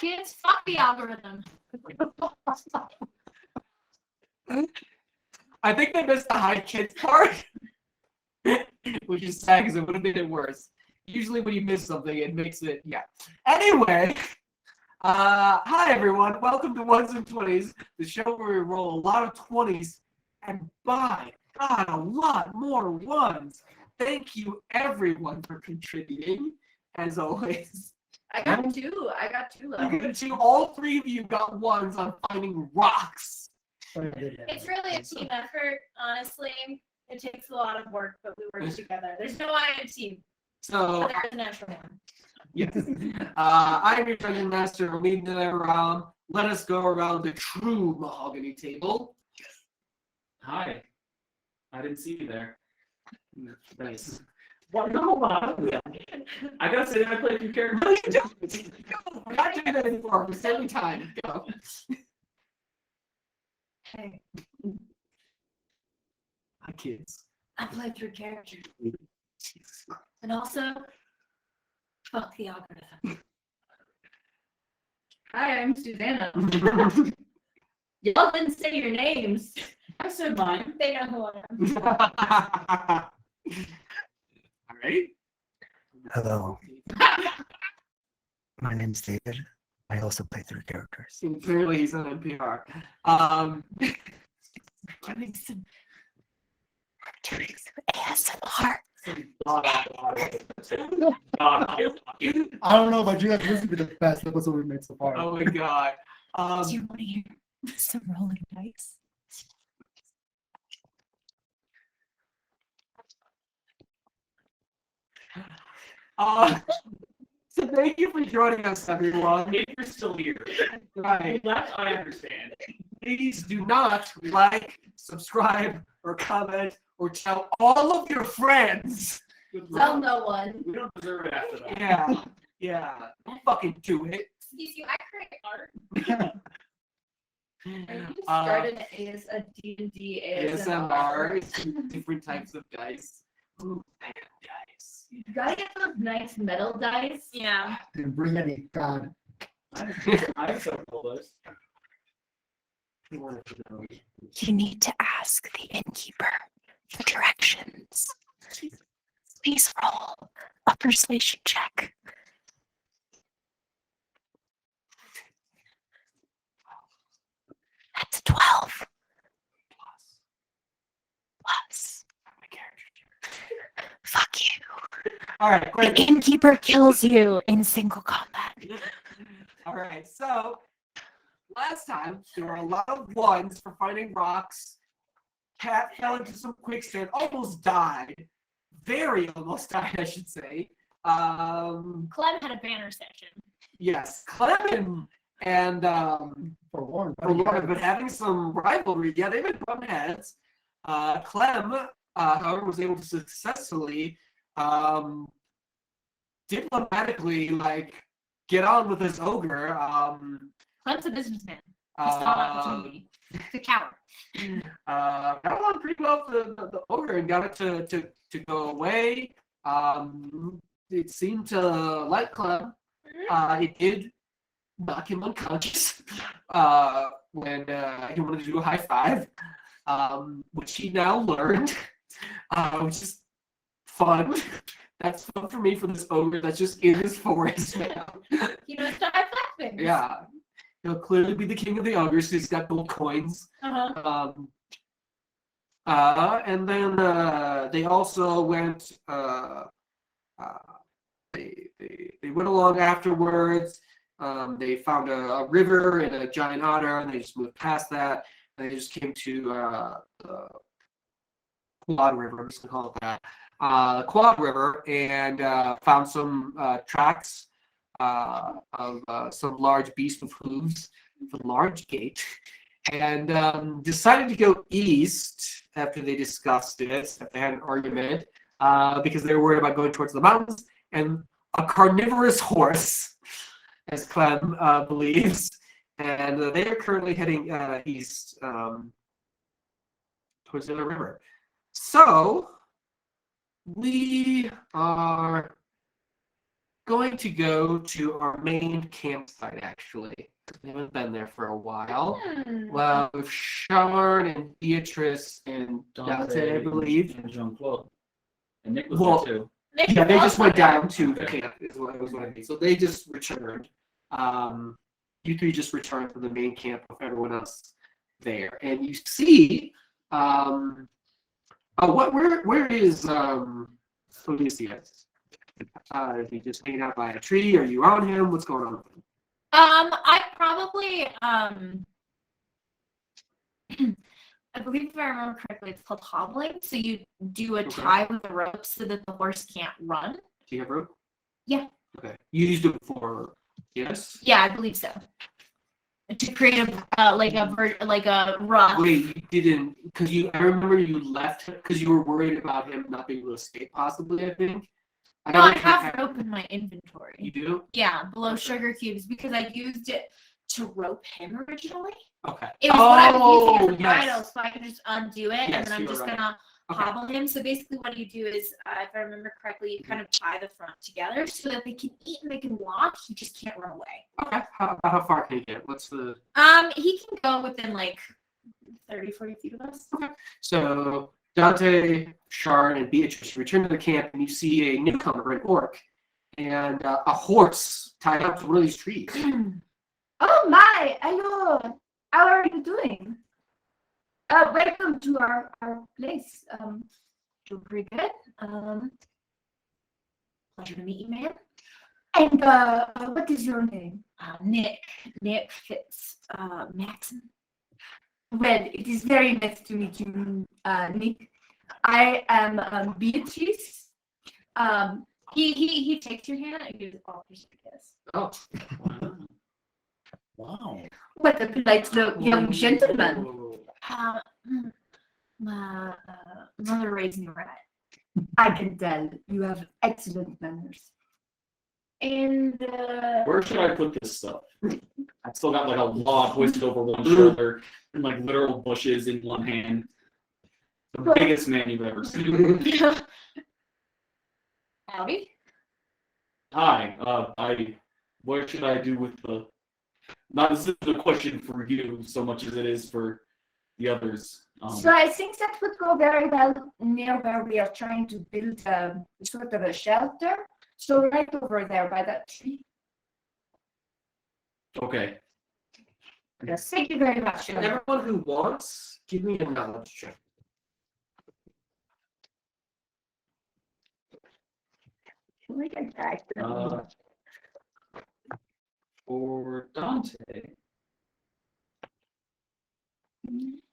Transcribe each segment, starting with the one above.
kids, fuck the algorithm. I think they missed the hi kids part, which is sad because it would have made it worse. Usually when you miss something, it makes it, yeah. Anyway, hi everyone. Welcome to Ones and Twenties, the show where we roll a lot of 20s and by God, a lot more ones. Thank you everyone for contributing, as always. I got two left. You got two. All three of you got ones on finding rocks. It's really a team effort, honestly. It takes a lot of work, but we work together. There's no I in a team. So, There's a natural one. yes. I'm your dungeon master. Leading them around. Let us go around the true mahogany table. Hi. I didn't see you there. Nice. Well, no, I gotta say that I played two characters. Go. We're not doing that anymore. It's every time. Go. Hey, Hi, kids. I played 3 characters. And also, fuck the algorithm. Hi, I'm Susanna. Y'all didn't say your names. I said mine. They know who I am. All right. Hello, my name's David. I also play 3 characters. Clearly, he's on NPR. Doing some ASMR. I don't know, but you guys, this has been the best episode we've made so far. Oh my god. Do you want to hear some rolling dice? So thank you for joining us, everyone. If you're still here, Right. that I understand. Please do not like, subscribe, or comment, or tell all of your friends. Tell no one. We don't deserve it after that. Yeah. Don't fucking do it. Excuse you, I create art. You just started a D&D ASMR is different types of dice. Ooh, man, dice. You gotta get those nice metal dice. Yeah. Didn't bring any God. I have some of those. You need to ask the innkeeper for directions. Please roll a persuasion check. That's a 12. Plus. Fuck you. All right, The great. innkeeper kills you in single combat. All right, so last time there were a lot of ones for finding rocks. Cat fell into some quicksand, almost died. Very almost died, I should say. Clem had a banner session. Yes, Clem and For one, have been having some rivalry. Yeah, they've been butting heads. Clem, however, was able to successfully diplomatically get on with this ogre. Clem's a businessman. He saw an opportunity. He's a coward. Got on pretty well with the ogre and got it to go away. It seemed to like Clem. It did knock him unconscious when he wanted to do a high five, which he now learned, which is fun. That's fun for me, for this ogre that's just in his forest now. He knows to high five things. Yeah. He'll clearly be the king of the ogres. He's got gold coins. Uh-huh. And then they also went. They went along afterwards. They found a river and a giant otter, and they just moved past that. And they just came to the Quad River. I'm just gonna call it that. Quad River, and found some tracks of some large beast with hooves with a large gate, and decided to go east after they discussed it, after they had an argument, because they were worried about going towards the mountains, and a carnivorous horse, as Clem believes, and they are currently heading east towards the river. So we are going to go to our main campsite, actually. We haven't been there for a while. Well, with Sean and Beatrice and Dante, I believe. And Jean-Claude. And Nick was Well, there too. Yeah, they just went down to the Okay. camp, is what I mean. So they just returned. You three just returned from the main camp with everyone else there. And you see, where is Odysseus? Is he just hanging out by a tree? Are you on him? What's going on with him? I probably I believe if I remember correctly, it's called hobbling. So you do a tie with a rope so that the horse can't run. Do you have rope? Yeah. Okay. You used it before, yes? Yeah, I believe so. To create a like a rough. Wait, you didn't, because I remember you left because you were worried about him not being able to escape, possibly, I think. No, I have rope in my inventory. You do? Yeah, below sugar cubes because I used it to rope him originally. Okay. It was what I was using as a yes. bridle, so I can just undo it Yes, and then I'm you were just right. gonna Okay. hobble him. So basically, what you do is, if I remember correctly, you kind of tie the front together so that they can eat and they can walk. He just can't run away. Okay. How far can he get? What's the... He can go within like 30, 40 feet of us. So Dante, Shard, and Beatrice return to the camp, and you see a newcomer, an orc, and a horse tied up to one of these trees. Oh my, hello. How are you doing? Welcome to our place. Doing pretty good. Pleasure to meet you, man. And what is your name? Nick Fitz Maxon. Well, it is very nice to meet you, Nick. I am Beatrice. He takes your hand and gives offers like this. Oh. Wow. What a polite young gentleman. My mother raised me right. I can tell you have excellent manners. And Where should I put this stuff? I still got like a log hoisted over one shoulder and like literal bushes in one hand. The biggest man you've ever seen. howdy. Hi, what should I do with the? Not this is a question for you so much as it is for the others. So I think that would go very well near where we are trying to build sort of a shelter. So right over there by that tree. Okay. Yes, thank you very much. And everyone who wants, give me a knowledge check. We can tag them. For Dante.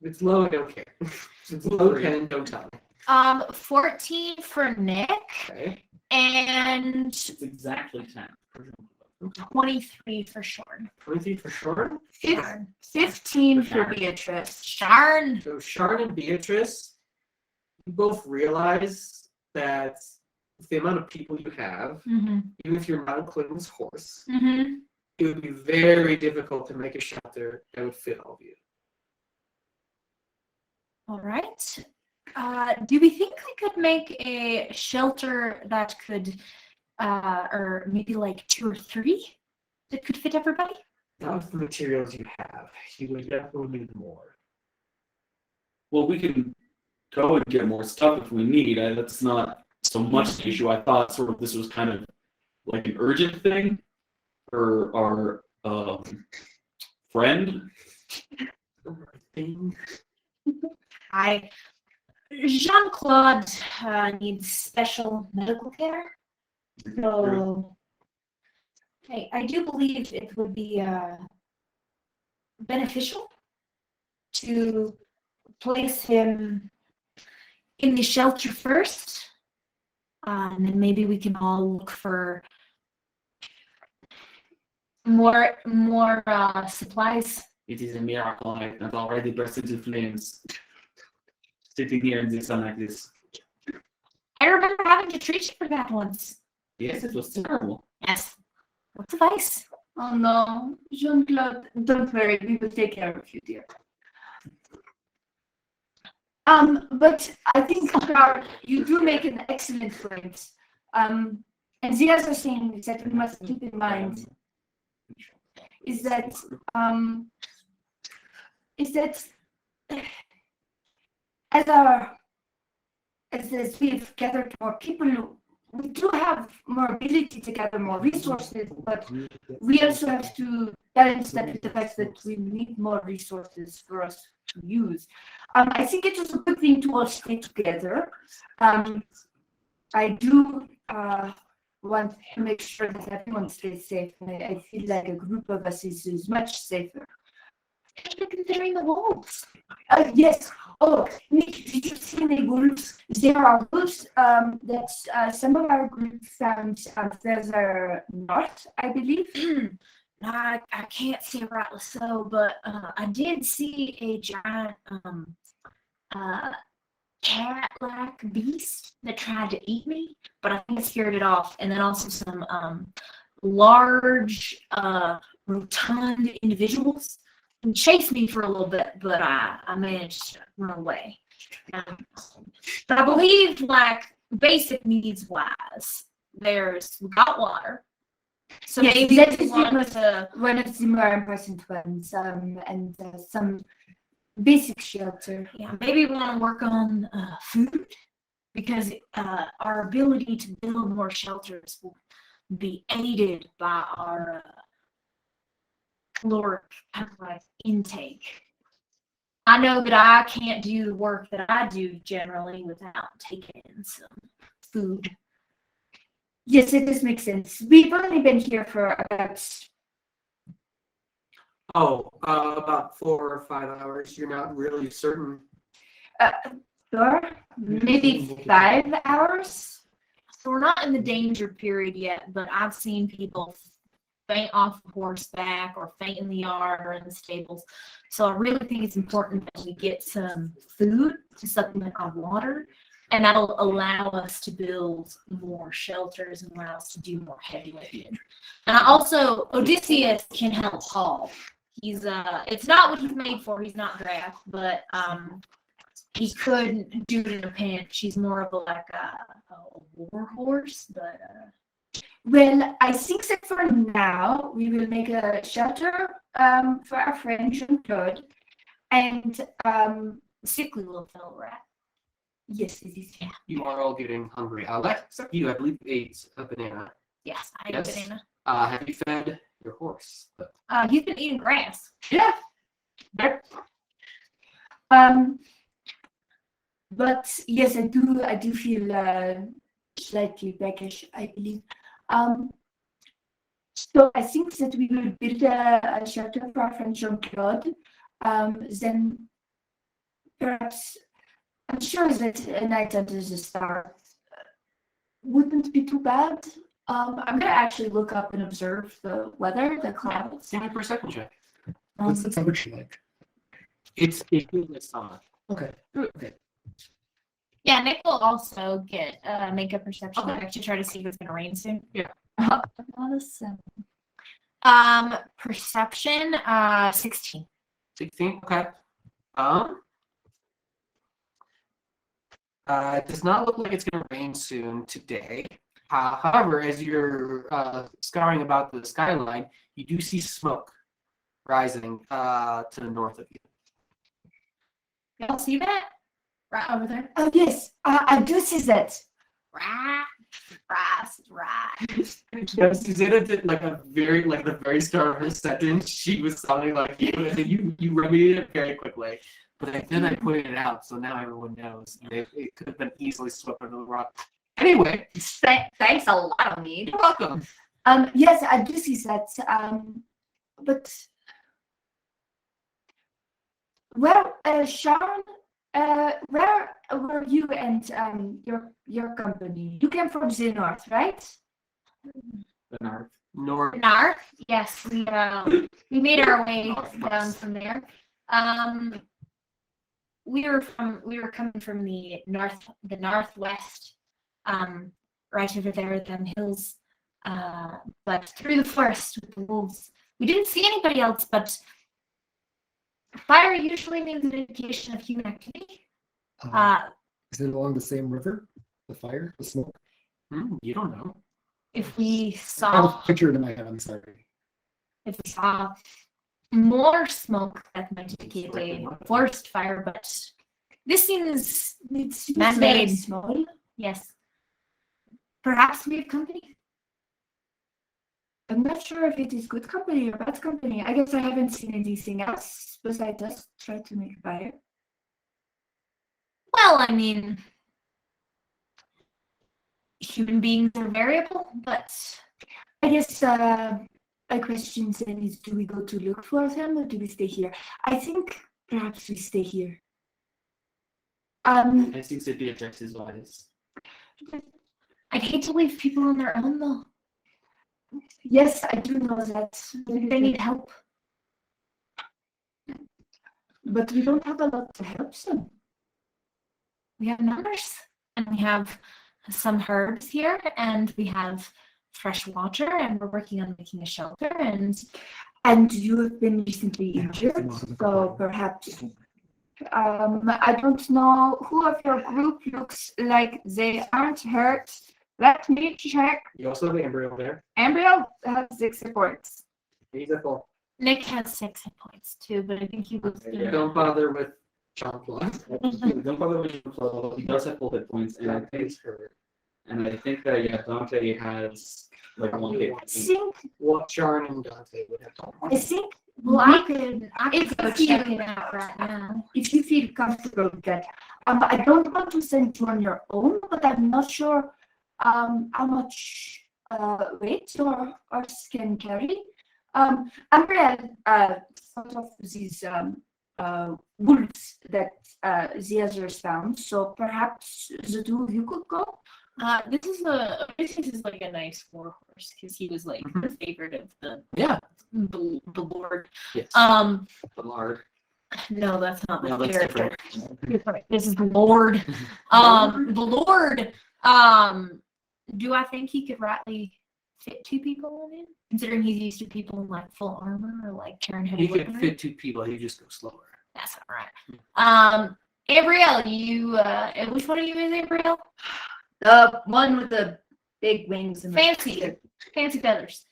It's low, I don't care. It's low, 10, don't tell me. 14 for Nick Okay. and It's exactly 10. 23 for Shorn. 23 for Shard. 15 for Beatrice. Sharn. So Shard and Beatrice, you both realize that with the amount of people you have, Mm-hmm. even if you're not including this horse, Mm-hmm. it would be very difficult to make a shelter that would fit all of you. All right. Do we think we could make a shelter that could, or maybe like 2 or 3 that could fit everybody? Not with the materials you have. You would definitely need more. Well, we can go and get more stuff if we need. That's not so much the issue. I thought sort of this was kind of like an urgent thing for our friend. Jean-Claude needs special medical care. So I do believe it would be beneficial to place him in the shelter first. And then maybe we can all look for more supplies. It is a miracle. I have already burst into flames. Sitting here in the sun like this. I remember having to treat you for that once. Yes, it was terrible. Yes. What's the vice? Oh no, Jean-Claude, don't worry, we will take care of you, dear. But I think you do make an excellent point. And the other thing that we must keep in mind is that as we've gathered more people, we do have more ability to gather more resources, but we also have to balance that with the fact that we need more resources for us to use. I think it is a good thing to all stay together. I do want to make sure that everyone stays safe. I feel like a group of us is much safer. Especially considering the wolves. Yes. Oh, Nick, did you see any wolves? There are wolves that some of our group found further north, I believe. No, I can't say rightly so, but I did see a giant cat-like beast that tried to eat me, but I think I scared it off. And then also some large, rotund individuals who chased me for a little bit, but I managed to run away. But I believe, like, basic needs wise, we got water. So Yes, maybe that we is want to. one of the more important ones, and some basic shelter. Yeah, maybe we want to work on food because our ability to build more shelters will be aided by our caloric intake. I know that I can't do the work that I do generally without taking in some food. Yes, it does make sense. We've only been here for about About 4 or 5 hours. You're not really certain. 4, maybe 5 hours. So we're not in the danger period yet, but I've seen people faint off of horseback or faint in the yard or in the stables. So I really think it's important that we get some food to supplement our water, and that'll allow us to build more shelters and allow us to do more heavy lifting. And I also, Odysseus can help haul. He's it's not what he's made for. He's not draft, but he could do it in a pinch. He's more of a war horse, but Well, I think that for now we will make a shelter for our friend Jean-Claude, and sickly little fellow rat. yes, it is. You are all getting hungry. Except you, I believe, ate a banana. Yes, I ate Yes. a banana. Have you fed your horse? He's been eating grass. Yeah. But yes, I do feel slightly peckish, I believe. So I think that we will build a shelter for our friend Jean-Claude. Then perhaps I'm sure that a night under the stars wouldn't be too bad. I'm gonna actually look up and observe the weather, the clouds. Give me a perception check. What's the temperature like? It's equally summer. Okay. Okay. Yeah, Nick will also make a perception Okay. check to try to see if it's gonna rain soon. Awesome. Perception, 16. 16. Okay. It does not look like it's going to rain soon today. However, as you're scouring about the skyline, you do see smoke rising to the north of you. Y'all see that? Right over there. Oh yes, I do see that. Right. Right. Yes, Susanna did the very start of her sentence. She was sounding like you, and then you remedied it very quickly. But then I pointed it out, so now everyone knows. It could have been easily swept under the rug. Anyway, Thanks a lot, Mead. you're welcome. Yes, I do see that. But Sharon, where were you and your company? You came from the north, right? The North. North. Yes, we made our way down from there. We were coming from the northwest, right over there, them hills, but through the forest with the wolves. We didn't see anybody else, but fire usually means an indication of human activity. Is it along the same river? The fire, the smoke? You don't know. if we I have saw a picture in my head. I'm sorry. if we saw more smoke, that might indicate a forest fire, but this seems It's Man-made. very small. yes. Perhaps we have company. I'm not sure if it is good company or bad company. I guess I haven't seen anything else besides us try to make a fire. Well, I mean, human beings are variable, but I guess my question then is, do we go to look for them or do we stay here? I think perhaps we stay here. I think that the object is wise. I'd hate to leave people on their own though. Yes, I do know that. They need help. But we don't have a lot to help them. We have numbers, and we have some herbs here, and we have fresh water, and we're working on making a shelter. And you have been recently injured, so perhaps. I don't know who of your group looks like they aren't hurt. Let me check. You also have the embryo there. Embryo has 6 points. He's a full. Nick has 6 hit points too, but I think he was. Don't bother with John Plot. Don't bother with your flow. He does have full hit points, and I think that yeah, Dante has like 1 hit I point. think. Well, Sharon and Dante would have to. I think. Well, I could If go you check feel- it out right now. If you feel comfortable with that. I don't want to send you on your own, but I'm not sure how much weight your horse can carry. Umbrella thought of these wolves that the others found, so perhaps the 2 of you could go. This is like a nice war horse because he was like the favorite of Yeah. the Lord. Yes. The lard. No, that's not my No, that's character. different. This is the Lord. The Lord. Do I think he could rightly fit 2 people in it? Considering he's used to people in like full armor or like carrying heavy He could weaponry? fit 2 people. He just goes slower. That's all right. Gabrielle, you which one of you is Gabrielle? The one with the big wings and Fancy feathers.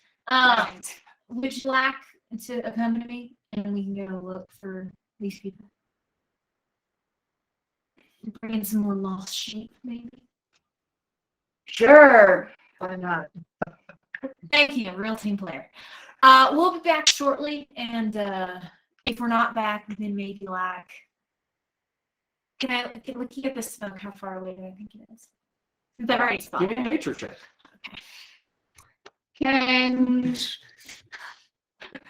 Would you like to accompany me and we can go look for these people? Bring in some more lost sheep, maybe. Sure. Why not? Thank you, real team player. We'll be back shortly, and if we're not back, then maybe like, can we keep the smoke? How far away do I think it is? Is that right spot? Give me a nature check. Can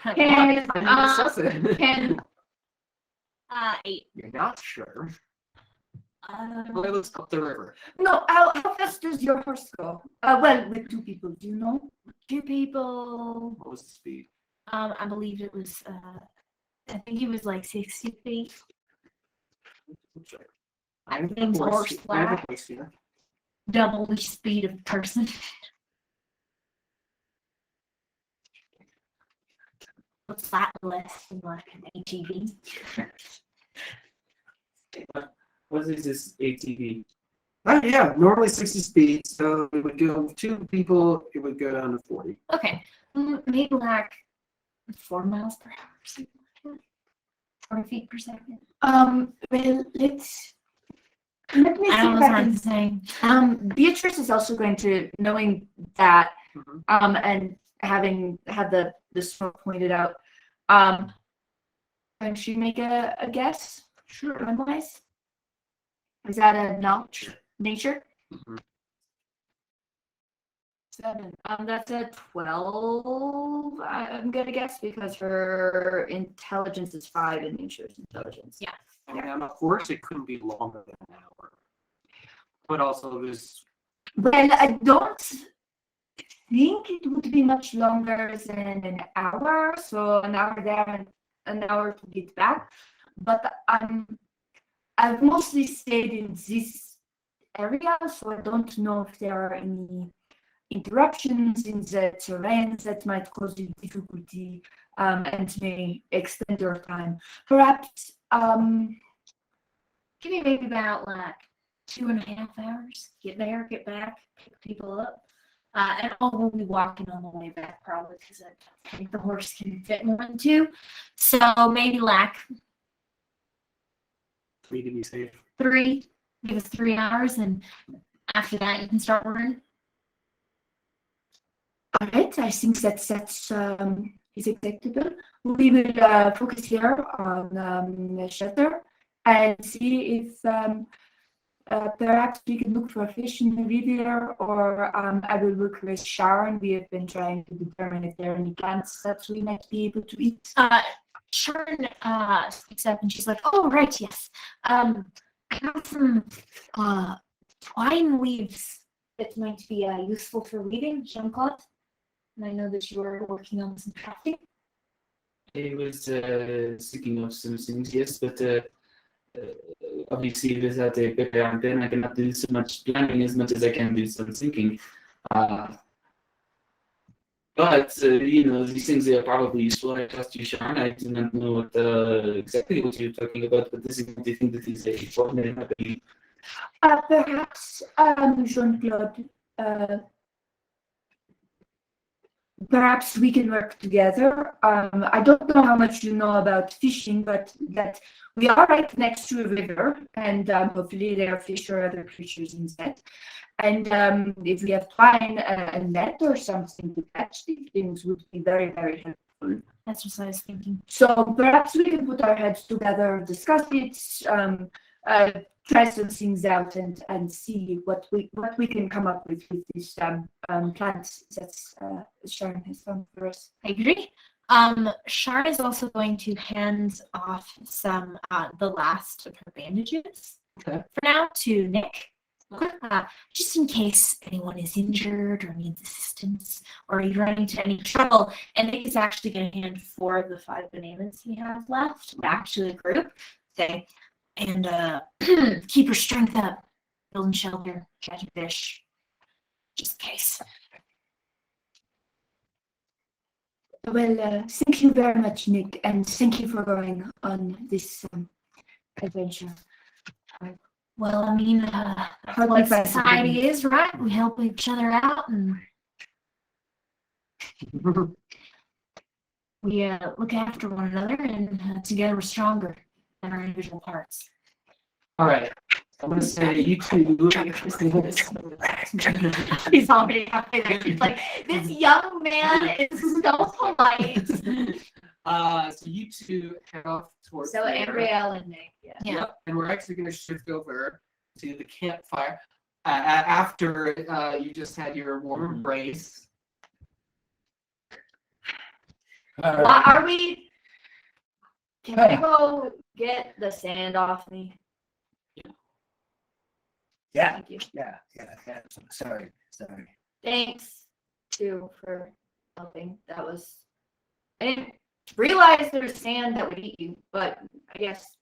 Assess it. can 8. You're not sure. Well, let's go up the river. no? How fast does your horse go? Well, with 2 people, do you know? 2 people. What was the speed? I believe it was. I think he was like 60 feet. I have Things a horse I have a flat. voice here. Double the speed of a person. Slightly less than like an ATV. What is this ATV? Yeah, normally 60 speed. So it would go 2 people. It would go down to 40. Okay, maybe like 4 miles per hour, something like that. 40 feet per second. Well, let me see I don't if know I what can. I'm saying. Beatrice is also going to, knowing that, Mhm. and having had the smoke pointed out, can she make a guess? Sure. Wise? Is that a knowledge? Nature? Mhm. 7. That's a 12. I'm gonna guess because her intelligence is 5 and nature's intelligence. Yeah. And of course, it couldn't be longer than an hour. But also, there's Well, I don't think it would be much longer than an hour. So an hour there and an hour to get back. But I've mostly stayed in this area, so I don't know if there are any interruptions in the terrain that might cause you difficulty and may extend your time. Perhaps Give me maybe about like 2.5 hours. Get there, get back, pick people up. And all will be walking on the way back probably because I don't think the horse can fit more than two. So maybe like 3 to be safe. 3, give us 3 hours, and after that you can start ordering. All right, I think that's is acceptable. We will focus here on shelter and see if perhaps we can look for fish in the river, or I will work with Sharon. We have been trying to determine if there are any plants that we might be able to eat. Sharon speaks up and she's like, "Oh, right, yes. I have some twine leaves that might be useful for weaving, Jean-Claude. And I know that you are working on some crafting." I was thinking of some things, yes, but obviously without a paper and pen, I cannot do so much planning as much as I can do some thinking. But these things are probably useful. I trust you, Sean. I do not know exactly what you're talking about, but this is the thing that is important, I believe. Perhaps Jean-Claude, perhaps we can work together. I don't know how much you know about fishing, but that we are right next to a river, and hopefully there are fish or other creatures inside. And if we have twine, a net or something to catch these things would be very, very helpful. That's what I was thinking. So perhaps we can put our heads together, discuss it, try some things out, and see what we can come up with these plants that Sharon has found for us. I agree. Sharon is also going to hand off some the last of her bandages Okay. for now to Nick. Okay. Just in case anyone is injured or needs assistance or you run into any trouble. And Nick is actually going to hand 4 of the 5 bananas he has left back to the group. Say, and keep your strength up, building shelter, catching fish, just in case. Well, thank you very much, Nick, and thank you for going on this adventure. Well, I mean, that's what society is, right? We help each other out, and we look after one another, and together we're stronger than our individual parts. All right. I'm gonna say you two. He's already happy there. He's like, this young man is so polite. So you two head off towards. So there. Ambrielle and Nick, yeah. Yeah. Yep. And we're actually gonna shift over to the campfire after you just had your warm embrace. Are we? Can we go get the sand off me? Yeah, Thank you. yeah. Sorry. Thanks too for helping. That was. I didn't realize there's sand that would eat you, but I guess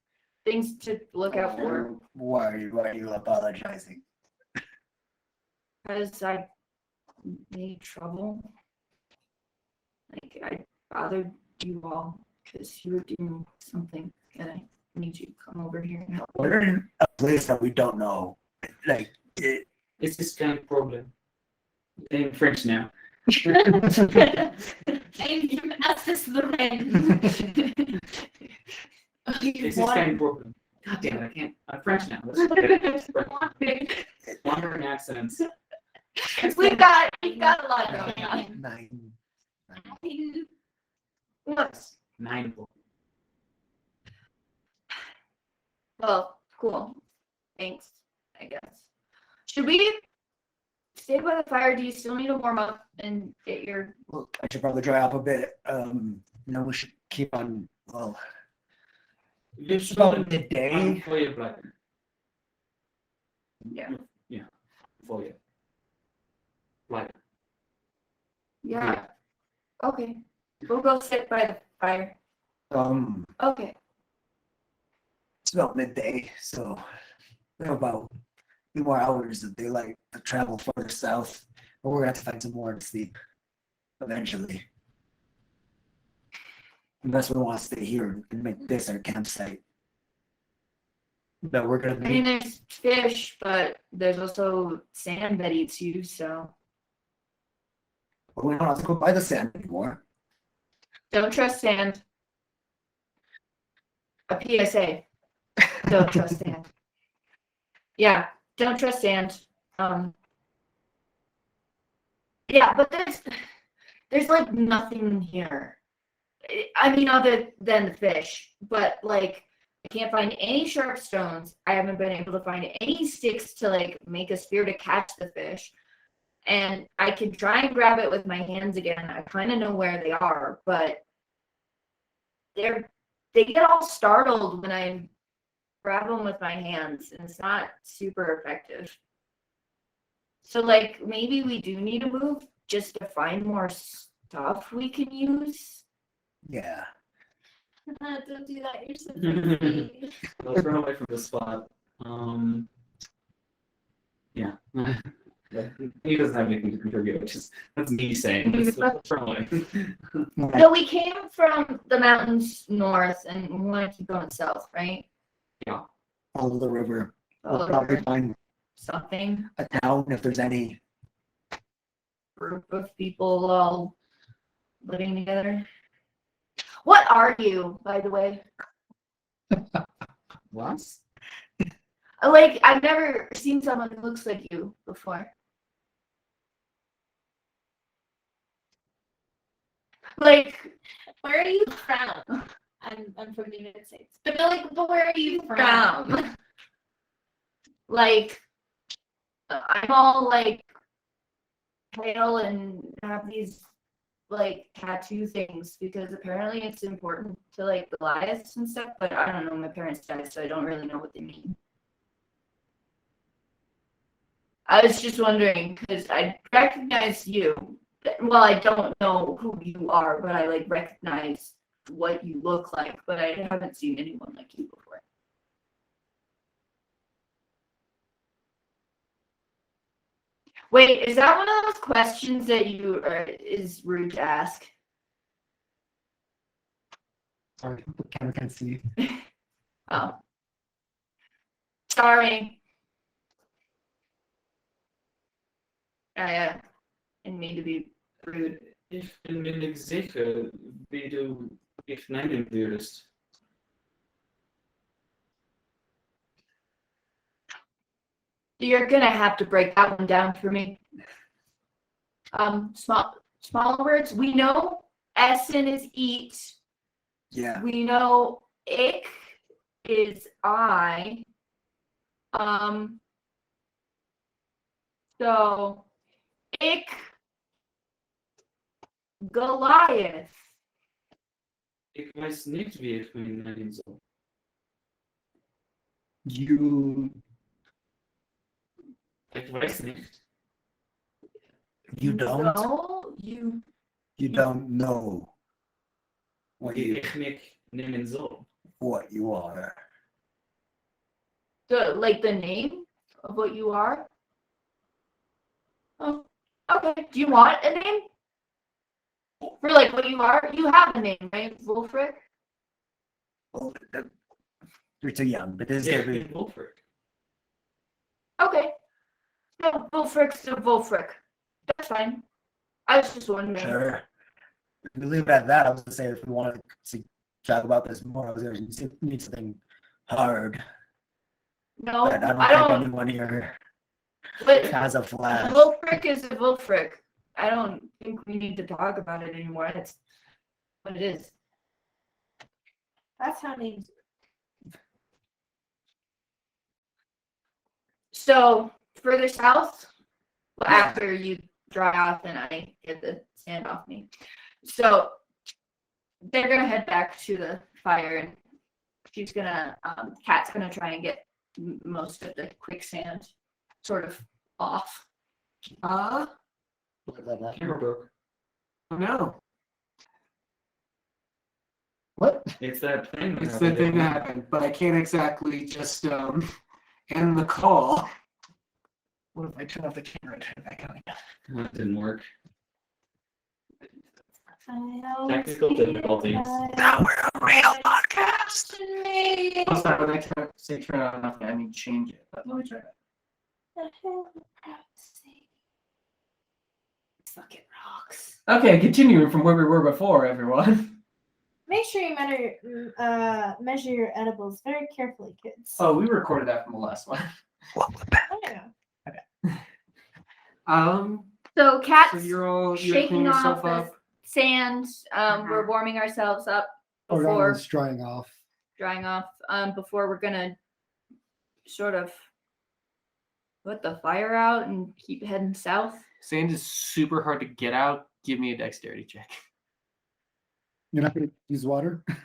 things to look out for. Why are you apologizing? Because I made trouble. Like I bothered you all because you were doing something, and I need you to come over here and help. We're in a place that we don't know. Like, It's this kind of problem. In French now. I'm from Alsace Lorraine. It's this kind of problem. God damn it, I can't. I'm French now. Let's wandering accents. We've got a lot going on. 9. Yes. 9. Well, cool. Thanks, I guess. Should we stay by the fire? Do you still need to warm up and get your... Well, I should probably dry up a bit. We should keep on. Well, it's about midday. For you, black. Yeah. Yeah. For you. Black. Yeah. Okay. We'll go sit by the fire. Okay. It's about midday, so we have about 2 more hours of daylight to travel further south, but we're gonna have to find some more to sleep eventually. Unless we want to stay here and make this our campsite. But we're gonna I mean, make there's fish, but there's also sand that eats you, so... But we don't have to go by the sand anymore. Don't trust sand. A PSA. Don't trust sand. Yeah, don't trust sand. Yeah, but there's like nothing here. I mean, other than the fish, but like I can't find any sharp stones. I haven't been able to find any sticks to like make a spear to catch the fish. And I can try and grab it with my hands again. I kind of know where they are, but they get all startled when I grab them with my hands, and it's not super effective. So like maybe we do need to move just to find more stuff we can use. Yeah. Don't do that. You're so sweet. Let's run away from this spot. Yeah. He doesn't have anything to contribute, which is that's me saying. Let's run away. So we came from the mountains north and we want to keep going south, right? Follow the river. Follow We'll the probably river. find Something. a town if there's any. Group of people all living together. What are you, by the way? What? Like, I've never seen someone who looks like you before. Like, where are you from? I'm from the United States. But like, but where are you from? Like, I'm all like pale and have these like tattoo things because apparently it's important to like the lives and stuff, but I don't know, my parents died, so I don't really know what they mean. I was just wondering because I recognize you. Well, I don't know who you are, but I like recognize what you look like, but I haven't seen anyone like you before. Wait, is that one of those questions that is rude to ask? Sorry, the camera can't see. Oh. Sorry. I didn't mean to be rude. Ich bin mir nicht sicher, wie du dich nennen würdest. You're gonna have to break that one down for me. Small words. We know Essen is eat. Yeah. We know ich is I. So ich Goliath. Ich weiß nicht, wie ich mich nennen soll. You Ich weiß nicht. don't No, you don't know what Wie you ich mich nennen soll. are. like the name of what you are. Oh, okay. Do you want a name? For like what you are? You have a name, right? Wolfric? Oh, you're too young, but this is Yeah, gonna be Wolfric. Okay. No, Wolfric's the Wolfric. That's fine. I was just wondering. sure. If we leave it at that, I was gonna say if we want to talk about this more, I was gonna need something hard. No, But I I don't don't. think anyone here But has a a flash. Wolfric is a Wolfric. I don't think we need to talk about it anymore. That's what it is. That's how names. So further south, well, Yeah. after you dry off and I get the sand off me. So they're gonna head back to the fire and she's gonna Kat's gonna try and get most of the quicksand sort of off. Camera broke. Oh no. What? It's that thing. It's the thing that happened, but I can't exactly just end the call. What if I turn off the camera and turn it back on again? That didn't work. Technical difficulties. Now we're a real podcast. Oh, sorry, when I say turn it on enough, I mean change it. But let me try that. suck at rocks. Okay, continuing from where we were before, everyone. Make sure you measure your edibles very carefully, kids. Oh, we recorded that from the last one. Oh, yeah. So cats So you're shaking cleaning yourself off the up. sand. We're warming ourselves up before Organa's drying off. drying off. Before we're gonna sort of put the fire out and keep heading south. Sand is super hard to get out. Give me a dexterity check. You're not gonna use water? I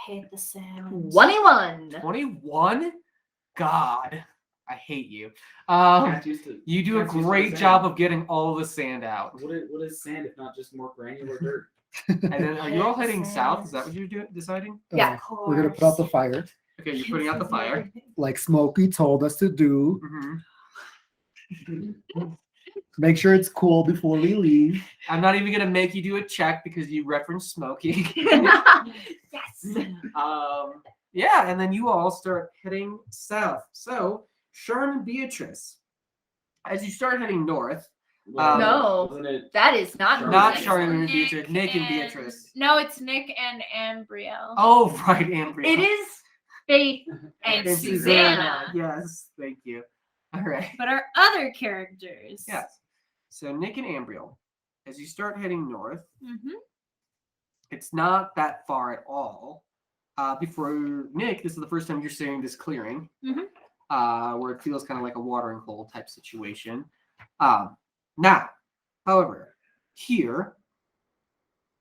hate the sound. 21. 21? God, I hate you. Cats used to- You do a cats used to great sand. job of getting all the sand out. What is sand if not just more granular dirt? And then are you all heading Sand. south? Is that what you're deciding? Yeah. We're gonna put out the fire, Okay, you're putting out the fire. like Smokey told us to do. Mm-hmm. Make sure it's cool before we leave. I'm not even gonna make you do a check because you referenced Smokey. Yes. Yeah, and then you all start heading south. So, Sharon and Beatrice, as you start heading north, No. Wasn't it? That is not Sure. not Nick. Sharon and Nick Beatrice, Nick and and- Beatrice. No, it's Nick and Ambrielle. Oh, right, Amber. It is Faith and And Susanna. Yes, thank you. All right. But our other characters. Yes. So Nick and Ambriel, as you start heading north, Mm-hmm. it's not that far at all. Before Nick, this is the first time you're seeing this clearing, where it feels kind of like a watering hole type situation. Now, however, here,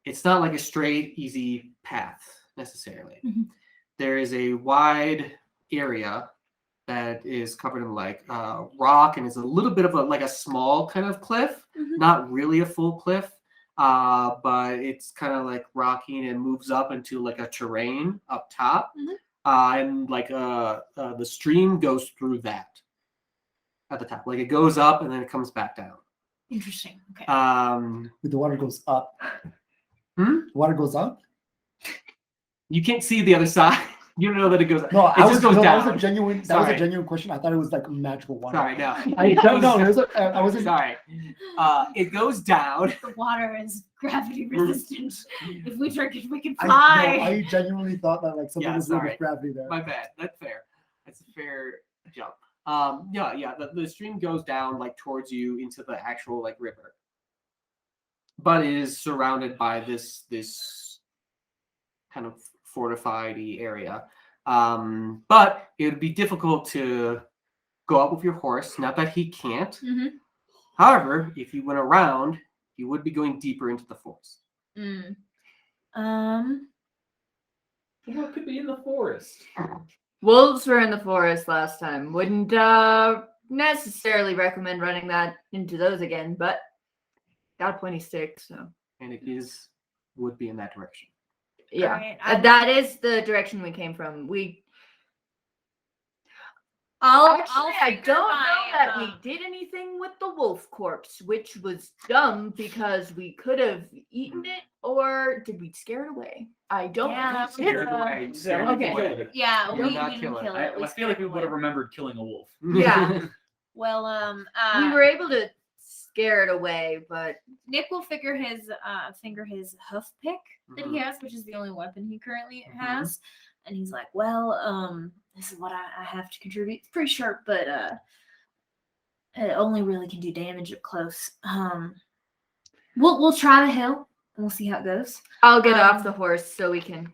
it's not like a straight, easy path necessarily. Mhm. There is a wide area that is covered in like rock and is a little bit of like a small kind of cliff, Mhm. not really a full cliff, but it's kind of like rocky and moves up into like a terrain up top, Mhm. and like the stream goes through that at the top, like it goes up and then it comes back down. Interesting. Okay. The water goes up. Hmm? Water goes up? You can't see the other side. You don't know that it goes. No, It just goes that was down. a genuine. That Sorry. was a genuine question. I thought it was like magical water. Sorry, no. I don't know. It was I wasn't. Sorry. It goes down. The water is gravity resistant. If we drink it, we can I, fly. no, I genuinely thought that like something Yeah, was wrong sorry. with gravity there. My bad. That's fair. That's a fair jump. Yeah. The stream goes down like towards you into the actual like river, but it is surrounded by this kind of fortified area. But it would be difficult to go up with your horse. Not that he can't. Mhm. However, if you went around, you would be going deeper into the forest. Mm. What could be in the forest? Wolves were in the forest last time. Wouldn't necessarily recommend running that into those again, but got a pointy stick, so And it would be in that direction. yeah. Alright, That is the direction we came from. I'll I figure don't know my, that we did anything with the wolf corpse, which was dumb because we could have eaten it, or did we scare it away? I don't Yeah, know. that was Scared good. away. Scared Okay. away. Yeah, You're we not didn't killing kill it. it. I feel like we would have remembered killing a wolf. Yeah. Well, We were able to scare it away, but Nick will finger his hoof pick that he Mhm. has, which is the only weapon he currently Mhm. has. And he's like, well, this is what I have to contribute. It's pretty sharp, but it only really can do damage up close. We'll try the hill and we'll see how it goes. I'll get off Um, the horse so we can.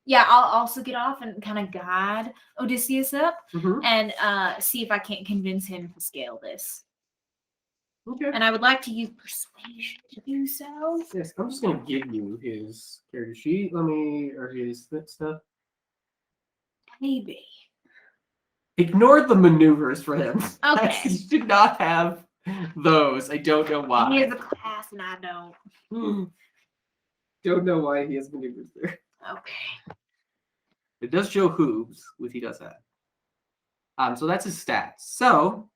Yeah, I'll also get off and kind of guide Odysseus up Mhm. and see if I can't convince him to scale this. Okay. And I would like to use persuasion to do so. Yes, I'm just gonna give you his character sheet. Or his stuff. Maybe. Ignore the maneuvers for him. Okay. You did not have those. I don't know why. He has a class and I don't. Don't know why he has maneuvers there. Okay. It does show hooves, which he does have. So that's his stats. So,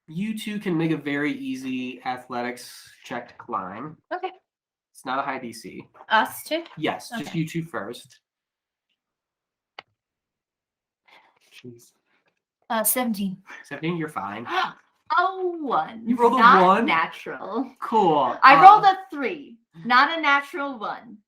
you two can make a very easy athletics check to climb. Okay. It's not a high DC. Us too? Yes, just Okay. you two first. Jeez. 17. 17, you're fine. Oh, 1. You rolled a not 1? natural. Cool. I rolled a 3, not a natural 1.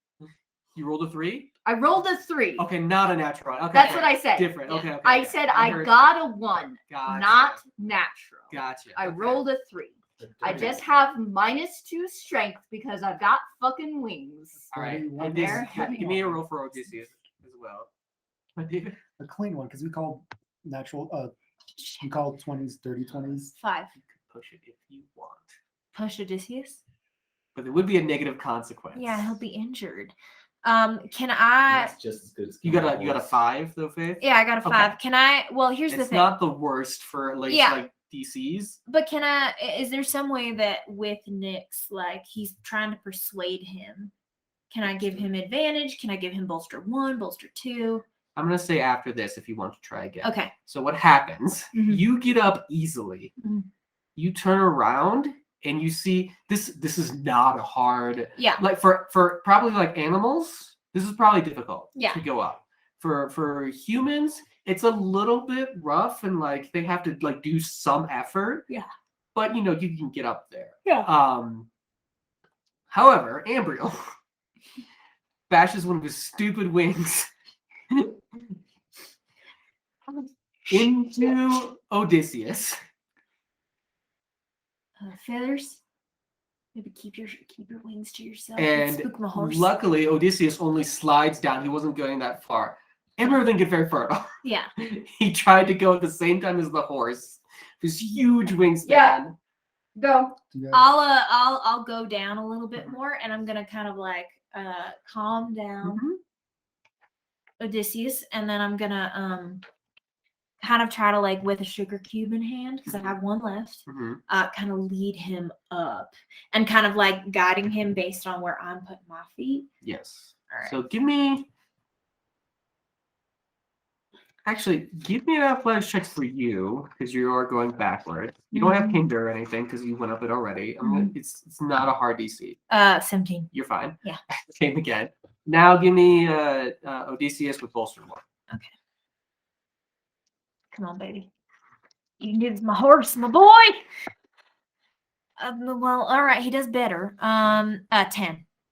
You rolled a 3? I rolled a 3. Okay, not a natural. Okay. That's what I said. Different. Yeah. Okay, okay. I okay. said I heard- got a 1, Gotcha. not natural. Gotcha. I okay. rolled a 3. I just have -2 strength because I've got fucking wings. All right. One Odysseus, there. give me a roll for Odysseus as well. My dude. A clean one, because we call natural, we call 20s, dirty 20s. 5. You can push it if you want, Push Odysseus. but there would be a negative consequence. Yeah, he'll be injured. Can I? That's just as good as You got a 5 though, Faith. Yeah, I got a Okay. 5. Can I? Well, here's the It's thing. not the worst for like Yeah. like DCs. But can I? Is there some way that with Nyx, like he's trying to persuade him? Can I give him advantage? Can I give him bolster 1, bolster 2? I'm gonna say after this if you want to try again. Okay. So what happens? Mhm. You get up easily. Mhm. You turn around and you see this. This is not a hard. Yeah. Like for probably like animals, this is probably difficult Yeah. to go up. For humans, it's a little bit rough and like they have to like do some effort. Yeah. But you know you can get up there. Yeah. However, Ambriel bashes one of his stupid wings into Odysseus. Feathers. Maybe keep your wings to yourself. And spook my horse. luckily, Odysseus only slides down. He wasn't going that far. Amber didn't get very far at all. Yeah. He tried to go at the same time as the horse. This huge wingspan. Yeah. Go. Yeah. I'll go down a little bit more, and I'm gonna kind of like calm down Mhm. Odysseus, and then I'm gonna kind of try to like with a sugar cube in hand because I have one left. Mhm. Kind of lead him up and kind of like guiding him based on where I'm putting my feet. Yes. All right. So give me an athletics check for you because you are going backward. You don't have Kinder or anything because you went up it already. It's not a hard DC. 17. You're fine. Yeah. Same again. Now give me Odysseus with bolster 1. Come on, baby. You can do this, my horse, my boy. Well, all right, he does better. 10.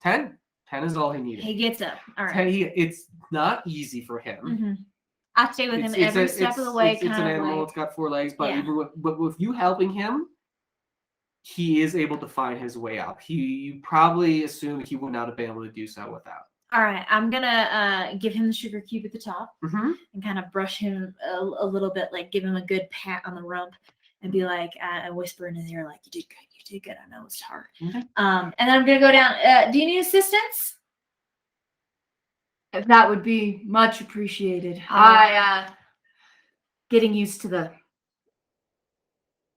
10? 10 is all he needed. He gets up. All 10, right. it's not easy for him. Mm-hmm. I stay with him every step of the way. It's an kind of animal. like, It's got 4 legs, but Yeah. even with you helping him, he is able to find his way up. You probably assumed he would not have been able to do so without. all right, I'm gonna give him the sugar cube at the top Mm-hmm. and kind of brush him a little bit, like give him a good pat on the rump, and be like, I whisper in his ear, like, "You did good. You did good. I know it's hard." Okay. And then I'm gonna go down. Do you need assistance? That would be much appreciated. I, Getting used to the.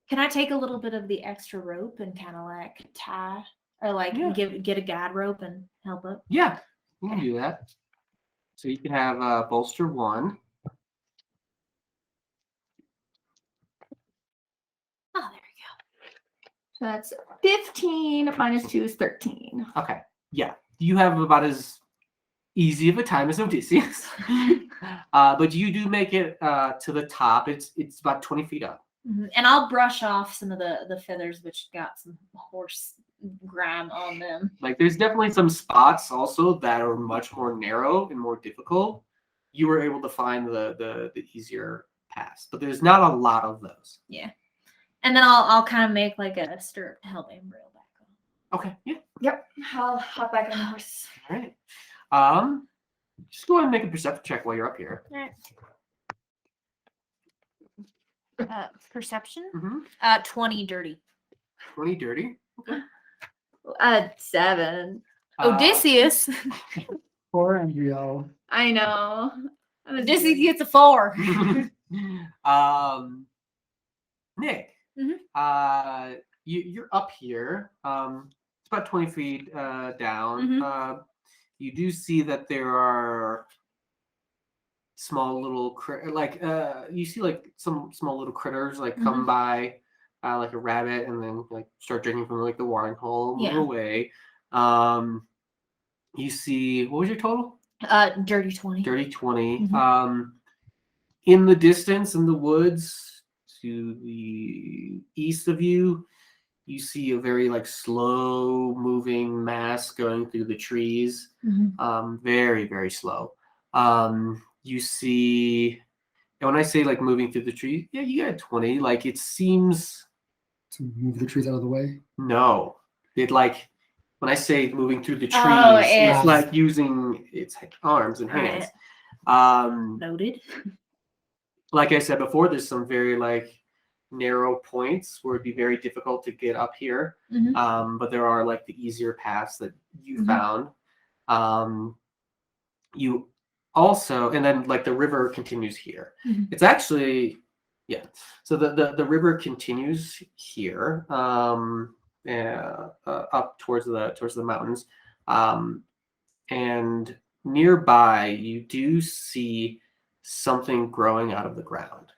Can I take a little bit of the extra rope and kind of like tie or like Yeah. get a guide rope and help up? Yeah, you can do that. So you can have bolster 1. Oh, there we So that's 15 -2 is 13. Okay. Yeah, you have about as easy of a time as Odysseus, but you do make it to the top. It's about 20 feet up. go. And I'll brush off some of the feathers, which got some horse grime on them. Like there's definitely some spots also that are much more narrow and more difficult. You were able to find the easier paths, but there's not a lot of those. And then I'll kind of make like a stirrup to help Ambriel back on. Okay, yeah, Yep. I'll hop back on the horse. all right. Just go ahead and make a perception check while you're up here. Perception? Mm-hmm. 20 dirty. 20 dirty. 7. Odysseus. Poor Andrea. I know. Odysseus gets a 4. Nick, Mhm. you're up here. It's about 20 feet down. You do see that there are small little you see like some small little critters like come by, like a rabbit, and then like start drinking from like the watering hole, move Yeah. away. You see, what was your total? Dirty 20. Dirty 20. Mhm. in the distance, in the woods to the east of you, you see a very like slow moving mass going through the trees. Very, very slow. You see, and when I say like moving through the trees, yeah, you got 20. Like it seems To move the trees out of the way. no. It like when I say moving through the trees, Oh, it's it's- like using its arms and Alright. hands. Noted. Like I said before, there's some very like narrow points where it'd be very difficult to get up here. But there are like the easier paths that you found. You also, and then like the river continues here. It's actually, yeah. So the river continues here, up towards the mountains, and nearby you do see something growing out of the ground.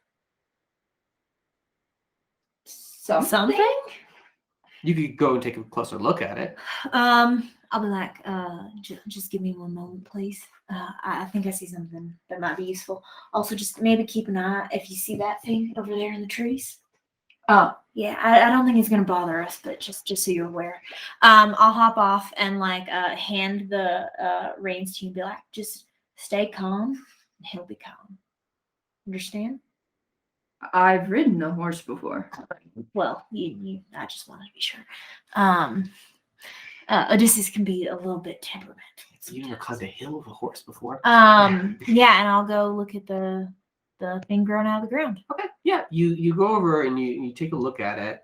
Something? You could go and take a closer look at it. I'll be like, just give me one moment, please. I think I see something that might be useful. Also, just maybe keep an eye if you see that thing over there in the trees. Oh, Yeah, I don't think it's gonna bother us, but just so you're aware. I'll hop off and like hand the reins to you and be like, just stay calm, and he'll be calm. Understand? I've ridden a horse before. Well, you I just wanted to be sure. Odysseus can be a little bit temperamental. You never climbed a hill with a horse before. Yeah, and I'll go look at the thing growing out of the ground. Okay. Yeah, you go over and you take a look at it.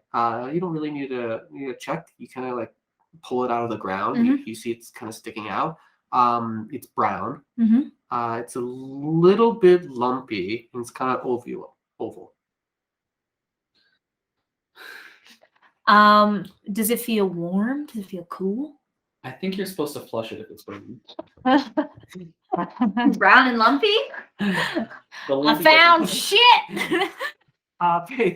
You don't really need a check. You kind of like pull it out of the ground. You see it's kind of sticking out. It's brown. It's a little bit lumpy and it's kind of oval. Does it feel warm? Does it feel cool? I think you're supposed to flush it if it's burning. Brown and lumpy? The I lumpy found doesn't- shit.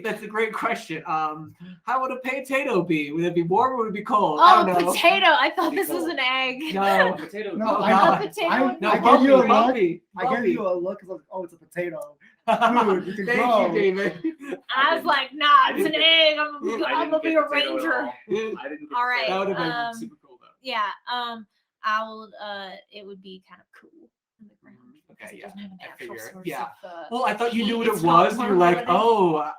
That's a great question. How would a potato be? Would it be warm or would it be cold? I Oh, don't know. potato! I thought this was an egg. No, Potato. No, A potato. no, I gave you a look. lumpy. I gave you a look. Oh, it's a potato. Dude, you can Thank grow. you, David. I was like, nah, it's an egg. I'm I gonna didn't be get a potato at ranger. all. I didn't get All right, That would have been um, super cool though. Yeah. I will. It would be kind of cool in the ground. Okay, because it yeah, doesn't have an I actual figure, source yeah. of, Well, I thought you knew what It's it not was. You were warm like, or oh,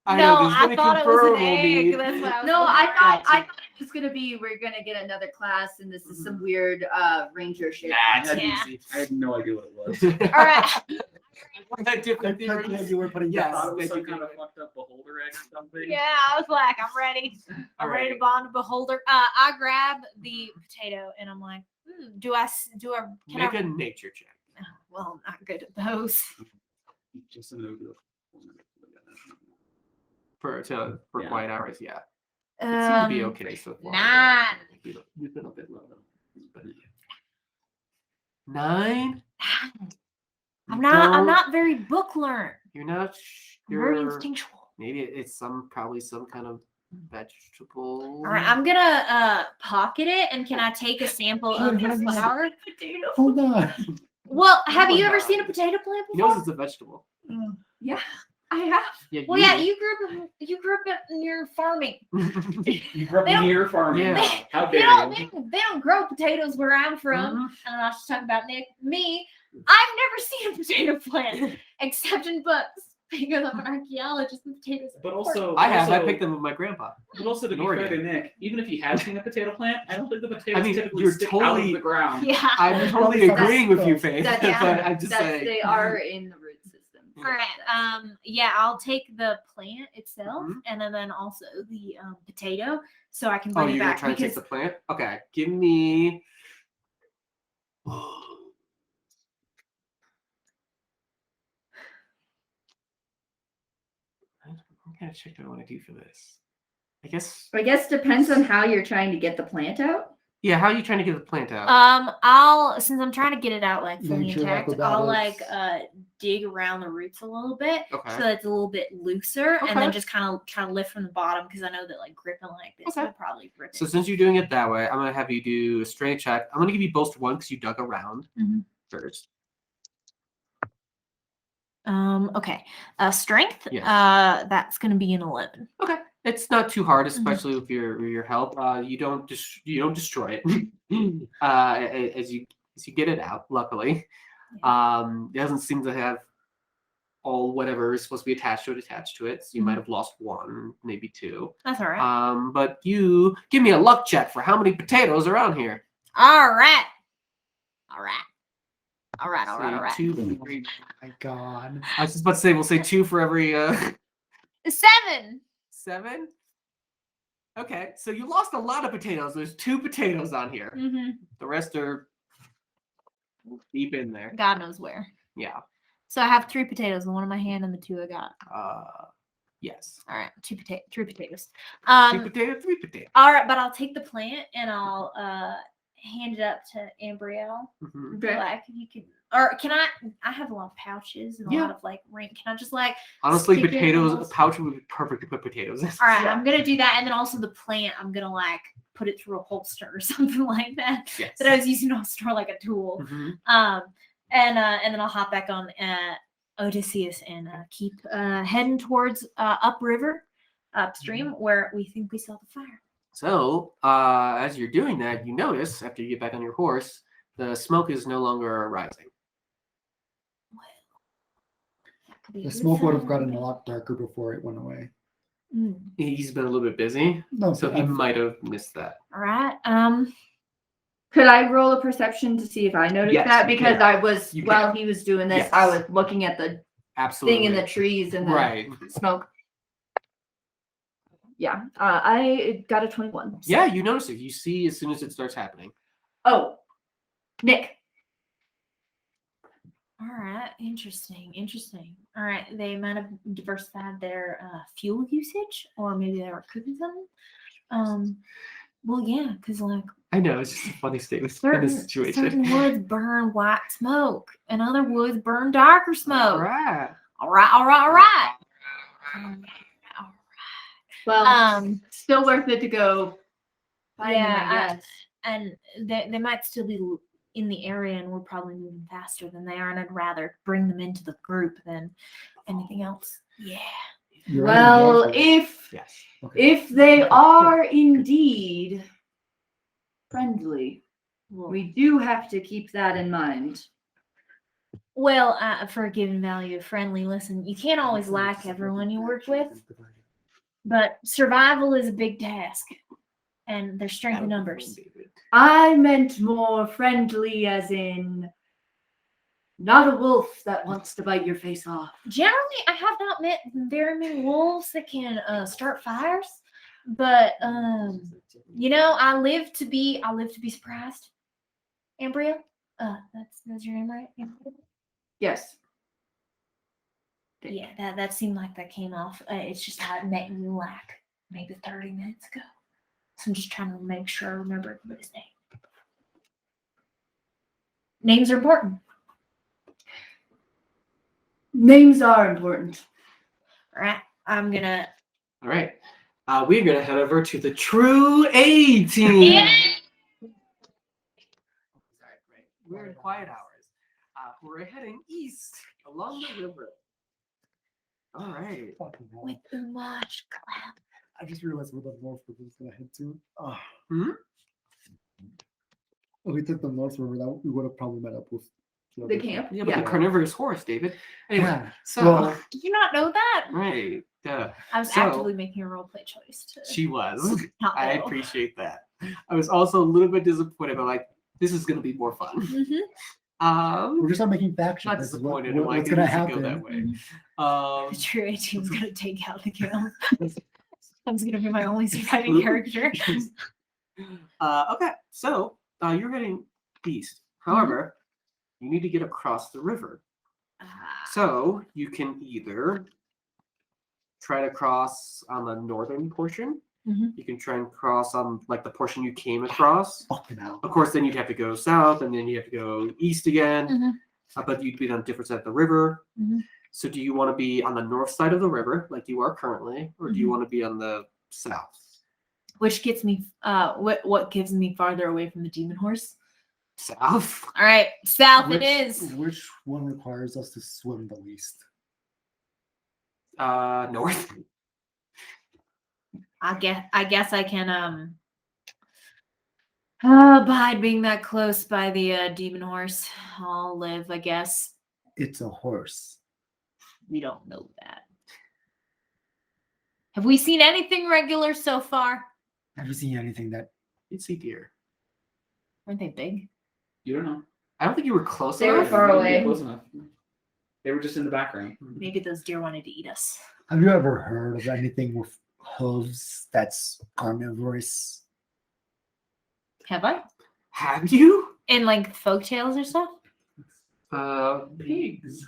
I no, know. This is I really thought it was an confirmed we'll egg. need- That's what I was No, I thinking. thought it was gonna be we're gonna get another class and this is some weird ranger shit. That's Yeah. easy. I had no idea what it was. All right. That different theories. You were putting Yes. I thought it was they some do kind that. of fucked up beholder egg or something. Yeah, I was like, I'm ready. All I'm ready to right. bond a beholder. I grab the potato and I'm like, do I? Can Make I? a nature check. Well, I'm not good at those. Just a no-go. For Yeah. quiet hours, yeah. It seemed to be okay so far. 9. You've been a bit low though. But, yeah. 9? I'm You not don't- very book learned. You're not I'm very sure. instinctual. Maybe it's probably some kind of vegetable. All right, I'm gonna pocket it, and can I take a sample of the flour? Hold on. Well, have Oh, you ever no. seen a potato plant He knows before? it's a vegetable. Yeah, I have. Yeah. Well, yeah, you grew up near farming. You grew They up don't- near farming. Yeah. How They dare don't, you? they don't grow potatoes where I'm from. Mhm. And I was just talking about Nick. Me, I've never seen a potato plant except in books because I'm an archaeologist and potatoes. are But important. also, I have. I also- picked them with my grandpa. But also, to be in fair to Oregon. Nick, even if he has seen a potato plant, I don't think the potatoes typically you're stick out totally- of the ground. Yeah. I'm totally That's- agreeing with you, Faith. That's- But I'm just saying. They are in the root system. All right. Yeah, I'll take the plant itself Mhm. and then also the potato so I can Oh, bring it you're gonna back try to take because the plant? Okay, give me. What kind of check do I want to do for this? I guess. Depends on how you're trying to get the plant out. Yeah, how are you trying to get the plant out? I'll since I'm trying to get it out like fully Nature intact, I'll like acrobatics. dig around the roots a little bit Okay. so that it's a little bit looser and Okay. then just kind of try to lift from the bottom because I know that like gripping like this Okay. would probably rip So it. since you're doing it that way, I'm gonna have you do a strength check. I'm gonna give you both one because you dug around Mhm. first. Okay. Strength. Yes. That's gonna be an 11. Okay, it's not too hard, especially with your help. You don't destroy it as you get it out. Luckily, it doesn't seem to have all whatever is supposed to be attached to it. So you might have lost one, maybe two. That's all right. But you give me a luck check for how many potatoes are on here. All right. All right. Say 2, 3. Oh my God. I was just about to say we'll say 2 for every 7. 7. Okay, so you lost a lot of potatoes. There's 2 potatoes on here. Mm-hmm. The rest are deep in there. God knows where. Yeah. So I have 3 potatoes, the one in my hand and the 2 I got. Yes. All right, 3 potatoes. 3 potatoes, 3 potatoes. All right, but I'll take the plant and I'll hand it up to Ambrielle. Mhm. Okay. Like if you could, or can I? I have a lot of pouches and a Yeah. lot of like ring. Can I just like? Honestly, stick it in potatoes, those? a pouch would be perfect to put potatoes in. All right, Yeah. I'm gonna do that, and then also the plant. I'm gonna like put it through a holster or something like that Yes. that I was using to store like a tool. Mhm. And then I'll hop back on Odysseus and keep heading towards upriver, upstream, where we think we saw the fire. So, as you're doing that, you notice after you get back on your horse, the smoke is no longer rising. That could be a The good smoke would have sign. gotten a lot darker before it went away. Mm. He's been a little bit busy, No, so but he I've- might have missed that. All right. Could I roll a perception to see if I noticed Yes, that? you Because can. I was, You while can. he was doing this, Yes. I was looking at the Absolutely. thing in the trees and the Right. smoke. Yeah, I got a 21. so- Yeah, you notice it. You see as soon as it starts happening. Oh, Nick. All right. Interesting. All right. They might have diversified their fuel usage, or maybe they were cooking something. Well, yeah, because like I know, it's just a funny statement in certain, this situation. certain woods burn white smoke, and other woods burn darker All smoke. right. All right. Well, still worth it to go find him, Yeah, I guess. And they might still be in the area, and we're probably moving faster than they are, and I'd rather bring them into the group than anything else. Yeah. You're Well, right. Yes. if they are indeed friendly, we do have to keep that in mind. Well, for a given value of friendly, listen, you can't always like everyone you work with, but survival is a big task, and there's strength in numbers. I meant more friendly as in not a wolf that wants to bite your face off. Generally, I have not met very many wolves that can start fires, but you know, I live to be surprised. Ambria, that's your name, right? Ambria? Yes. Yeah, that seemed like that came off. It's just I met you like maybe 30 minutes ago, so I'm just trying to make sure I remember everybody's name. Names are important. Names are important. All right, I'm gonna. All right. We're going to head over to the True A team. Yeah. We're in quiet hours. We're heading east along the river. All right. Fucking hell. With Umaj Cloud. I just realized where the North River is going to head to. Hmm? If we took the North River, that we would have probably met up with The other- camp. Yeah, but Yeah. the carnivorous horse, David. Anyway, Yeah. so Well, Did you not know that? right. I was So- actively making a role play choice to She was. not I know. appreciate that. I was also a little bit disappointed, but like, this is going to be more fun. Mhm. we're just not making factions. Not This is disappointed. What, like, what's it going to needs to go that happen? way. The true A team's gonna take out the kill. That's gonna be my only surviving character. Okay, so you're heading east. However, you need to get across the river. So you can either try to cross on the northern portion. Mhm. You can try and cross on like the portion you came across. Fucking hell. Of course, then you'd have to go south, and then you have to go east again. Mhm. But you'd be on a different side of the river. Mhm. So do you want to be on the north side of the river, like you are currently, or do you Mhm. want to be on the south? Which gets me what gives me farther away from the demon horse? South. All right, south it is. Which one requires us to swim the least? North. I guess I can abide being that close by the demon horse. I'll live, I guess. It's a horse. We don't know that. Have we seen anything regular so far? Have you seen anything that You'd see deer. Weren't they big? You don't know. I don't think you were close They were enough. far You didn't away. get close enough. They were just in the background. Maybe those deer wanted to eat us. have you ever heard of anything with hooves that's carnivorous? Have I? Have you? In like folk tales or stuff? Pigs.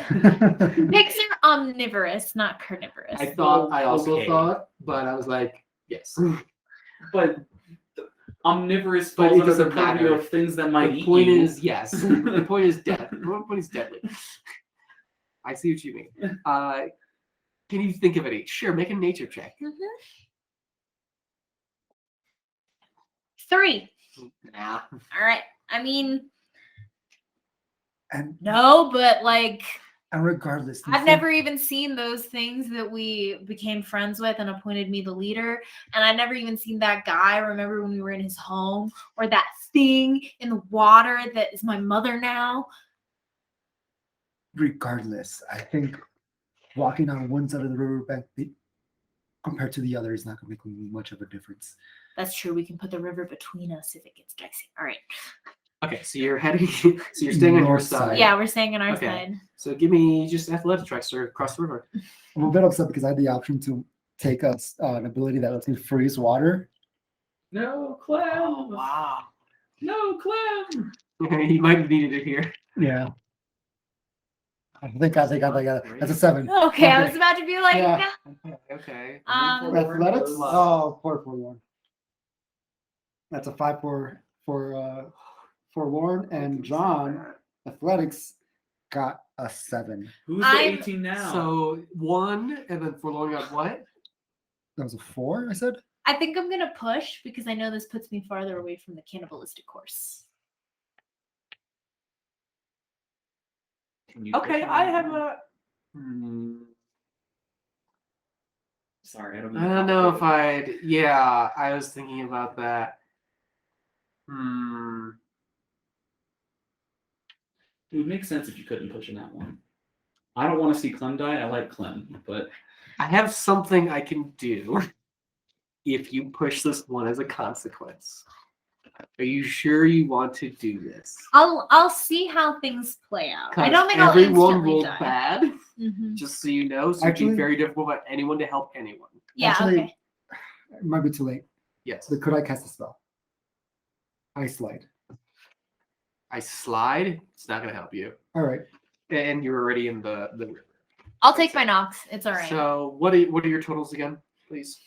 Pigs are omnivorous, not carnivorous. I also Okay. thought, but I was like, yes. But omnivorous But falls it under the doesn't purview matter. of things that might The eat point you. is, yes. The point is death. The point is deadly. I see what you mean. Can you think of any? Sure, make a nature check. 3. Nah. All right. I mean, and no, but like regardless, I've never even seen those things that we became friends with and appointed me the leader. And I never even seen that guy. Remember when we were in his home, or that thing in the water that is my mother now? regardless, I think walking on one side of the riverbank compared to the other is not going to make much of a difference. That's true. We can put the river between us if it gets dicey. All right. Okay, so you're heading. So you're staying on your North side. side. Yeah, we're staying on our Okay. side. So give me just athletic checks or across the river. I'm a bit upset because I had the option to take an ability that lets me freeze water. No, Clem. Wow. No, Clem. You might have needed it here. Yeah. I think I got that's a 7. Okay, I was about to be like, Yeah. Okay. Athletics? Plus. Oh, 4 That's a 5 for Lauren, and John athletics got a 7. Who's I'm- the 18 now? So 1, and then Forlorn got what? That was a 4, I said. I think I'm gonna push because I know this puts me farther away from the cannibalistic course. Can you Okay, push I me? have a. Sorry, I don't. I don't know if I'd. Yeah, I was thinking about that. It would make sense if you couldn't push in that one. I don't want to see Clem die. I like Clem, but I have something I can do if you push this one as a consequence. Are you sure you want to do this? I'll see how things play out. I 'Cause don't think I'll everyone instantly rolled die. bad, Mhm. just so you know. So it'd Actually- be very difficult for anyone to help anyone. Yeah. Actually, Okay. it might be too late. Yes. So could I cast a spell? I slide. I slide. It's not going to help you, All right. and you're already in the river. I'll take my knocks. It's all right. So what are your totals again, please?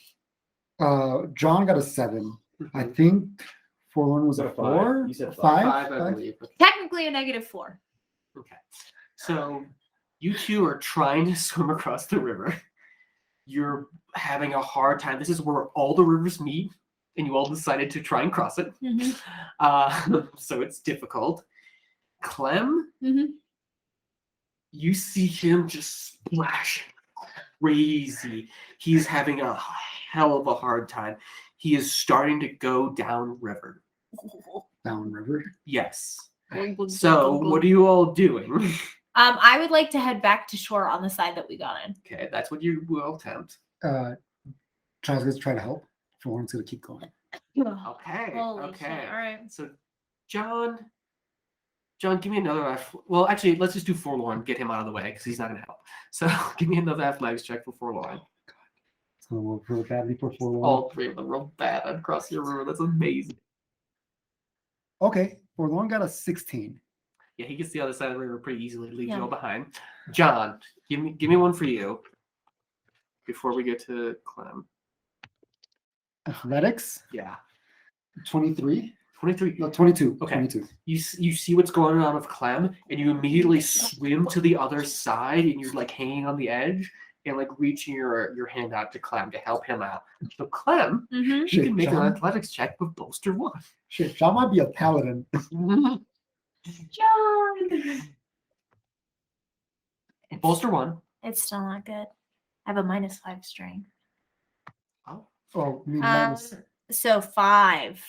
John got a 7. I Mhm. think Forlorn was You a said 5. 4. You said 5. 5, I believe. Technically a -4. Okay. So you two are trying to swim across the river. You're having a hard time. This is where all the rivers meet, and you all decided to try and cross it. So it's difficult. Clem, you see him just splashing crazy. He's having a hell of a hard time. He is starting to go downriver. Downriver. Yes. So what are you all doing? I would like to head back to shore on the side that we got in. Okay, that's what you will attempt. John's going to try to help. Forlorn's going to keep going. Okay. Holy okay. shit. All right. So, John, give me another. Well, actually, let's just do Forlorn. Get him out of the way because he's not going to help. So, give me another athletics check for Forlorn. It's going to work really badly for Forlorn. All 3 of them rolled bad across your river. That's amazing. Okay. Forlorn got a 16. Yeah, he gets the other side of the river pretty easily. Leaves Yeah. you all behind. John, give me one for you before we get to Clem. Athletics, Yeah, 23. 23. No, 22. Okay. 22. You see what's going on with Clem, and you immediately swim to the other side, and you're like hanging on the edge and like reaching your hand out to Clem to help him out. So Clem, you Shit, can make an John. athletics check with bolster 1. Shit, John might be a paladin. John. Bolster 1. It's still not good. have a -5 strength. Oh, Oh, I mean, Um, so 5.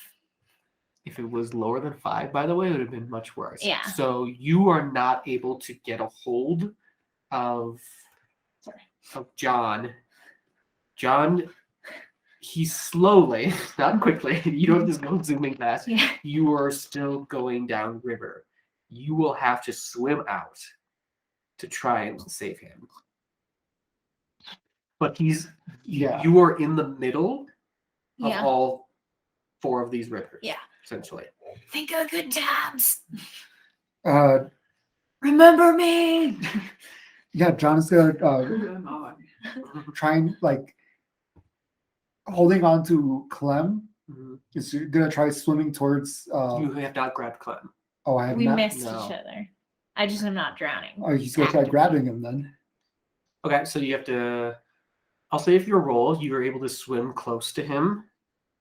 if it was lower than 5, by the way, it would have been much worse. Yeah. So you are not able to get a hold of John. John, he slowly, not quickly, you don't just go zooming fast. Yeah. You are still going down river. You will have to swim out to try and save him. But Yeah. you are in the middle of Yeah. all 4 of these rivers. Yeah. Essentially. Think of good times. Uh, Remember me. yeah, John's gonna Who am I? try and like holding on to Clem. Mhm. Is gonna try swimming towards. You have not grabbed Clem. Oh, I have We not. missed no. each other. I just am not drowning. Oh, he's gonna try grabbing him then. Okay, so you have to. I'll say if you roll, you are able to swim close to him,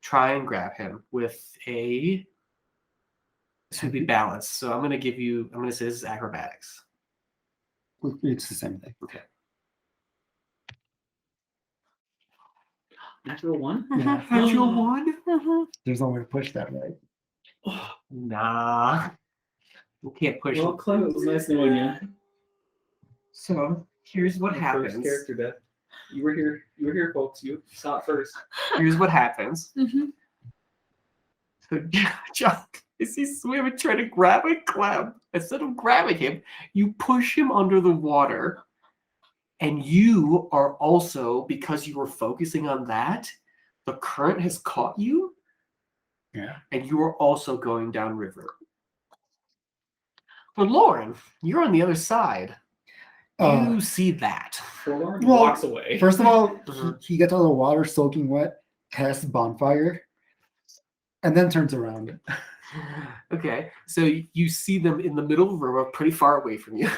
try and grab him with a. This would be balance. So I'm gonna say this is acrobatics. It's the same thing. Okay. Natural 1? Yeah. Natural 1? There's no way to push that, right? Nah. We can't push Well, it. Clem, it was nice knowing you. So here's what My happens. First character death. You were here, folks. You saw it first. Here's what happens. Mhm. So John, as he's swimming, trying to grab a Clem, instead of grabbing him, you push him under the water. And you are also, because you were focusing on that, the current has caught you. Yeah. And you are also going downriver. But Lauren, you're on the other side. You see that. Forlorn Well, walks away. First of all, Mhm. he gets out of the water soaking wet, casts bonfire, and then turns around. Okay, so you see them in the middle of the river, pretty far away from you.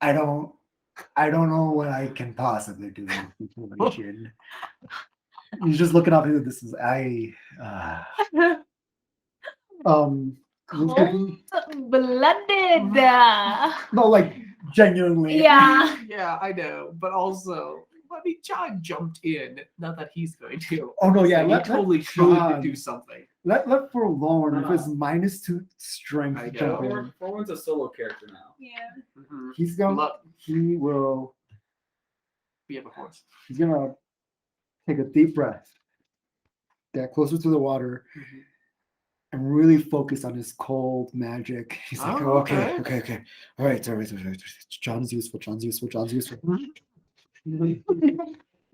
I don't know what I can possibly do with information. He's just looking up into this. Cold-blooded. No, like genuinely. Yeah. Yeah, I know, but also, I mean, John jumped in. Not that he's going to. Oh no, yeah, So let he totally could John- do something. Let Forlorn with his No. -2 strength I jump know. in. Forlorn's a solo character now. Yeah. Mhm. He's going. Look, He will. we have a horse. He's gonna take a deep breath, get closer to the water, Mhm. and really focus on his cold magic. He's like, Oh, okay. okay. All right. John's useful.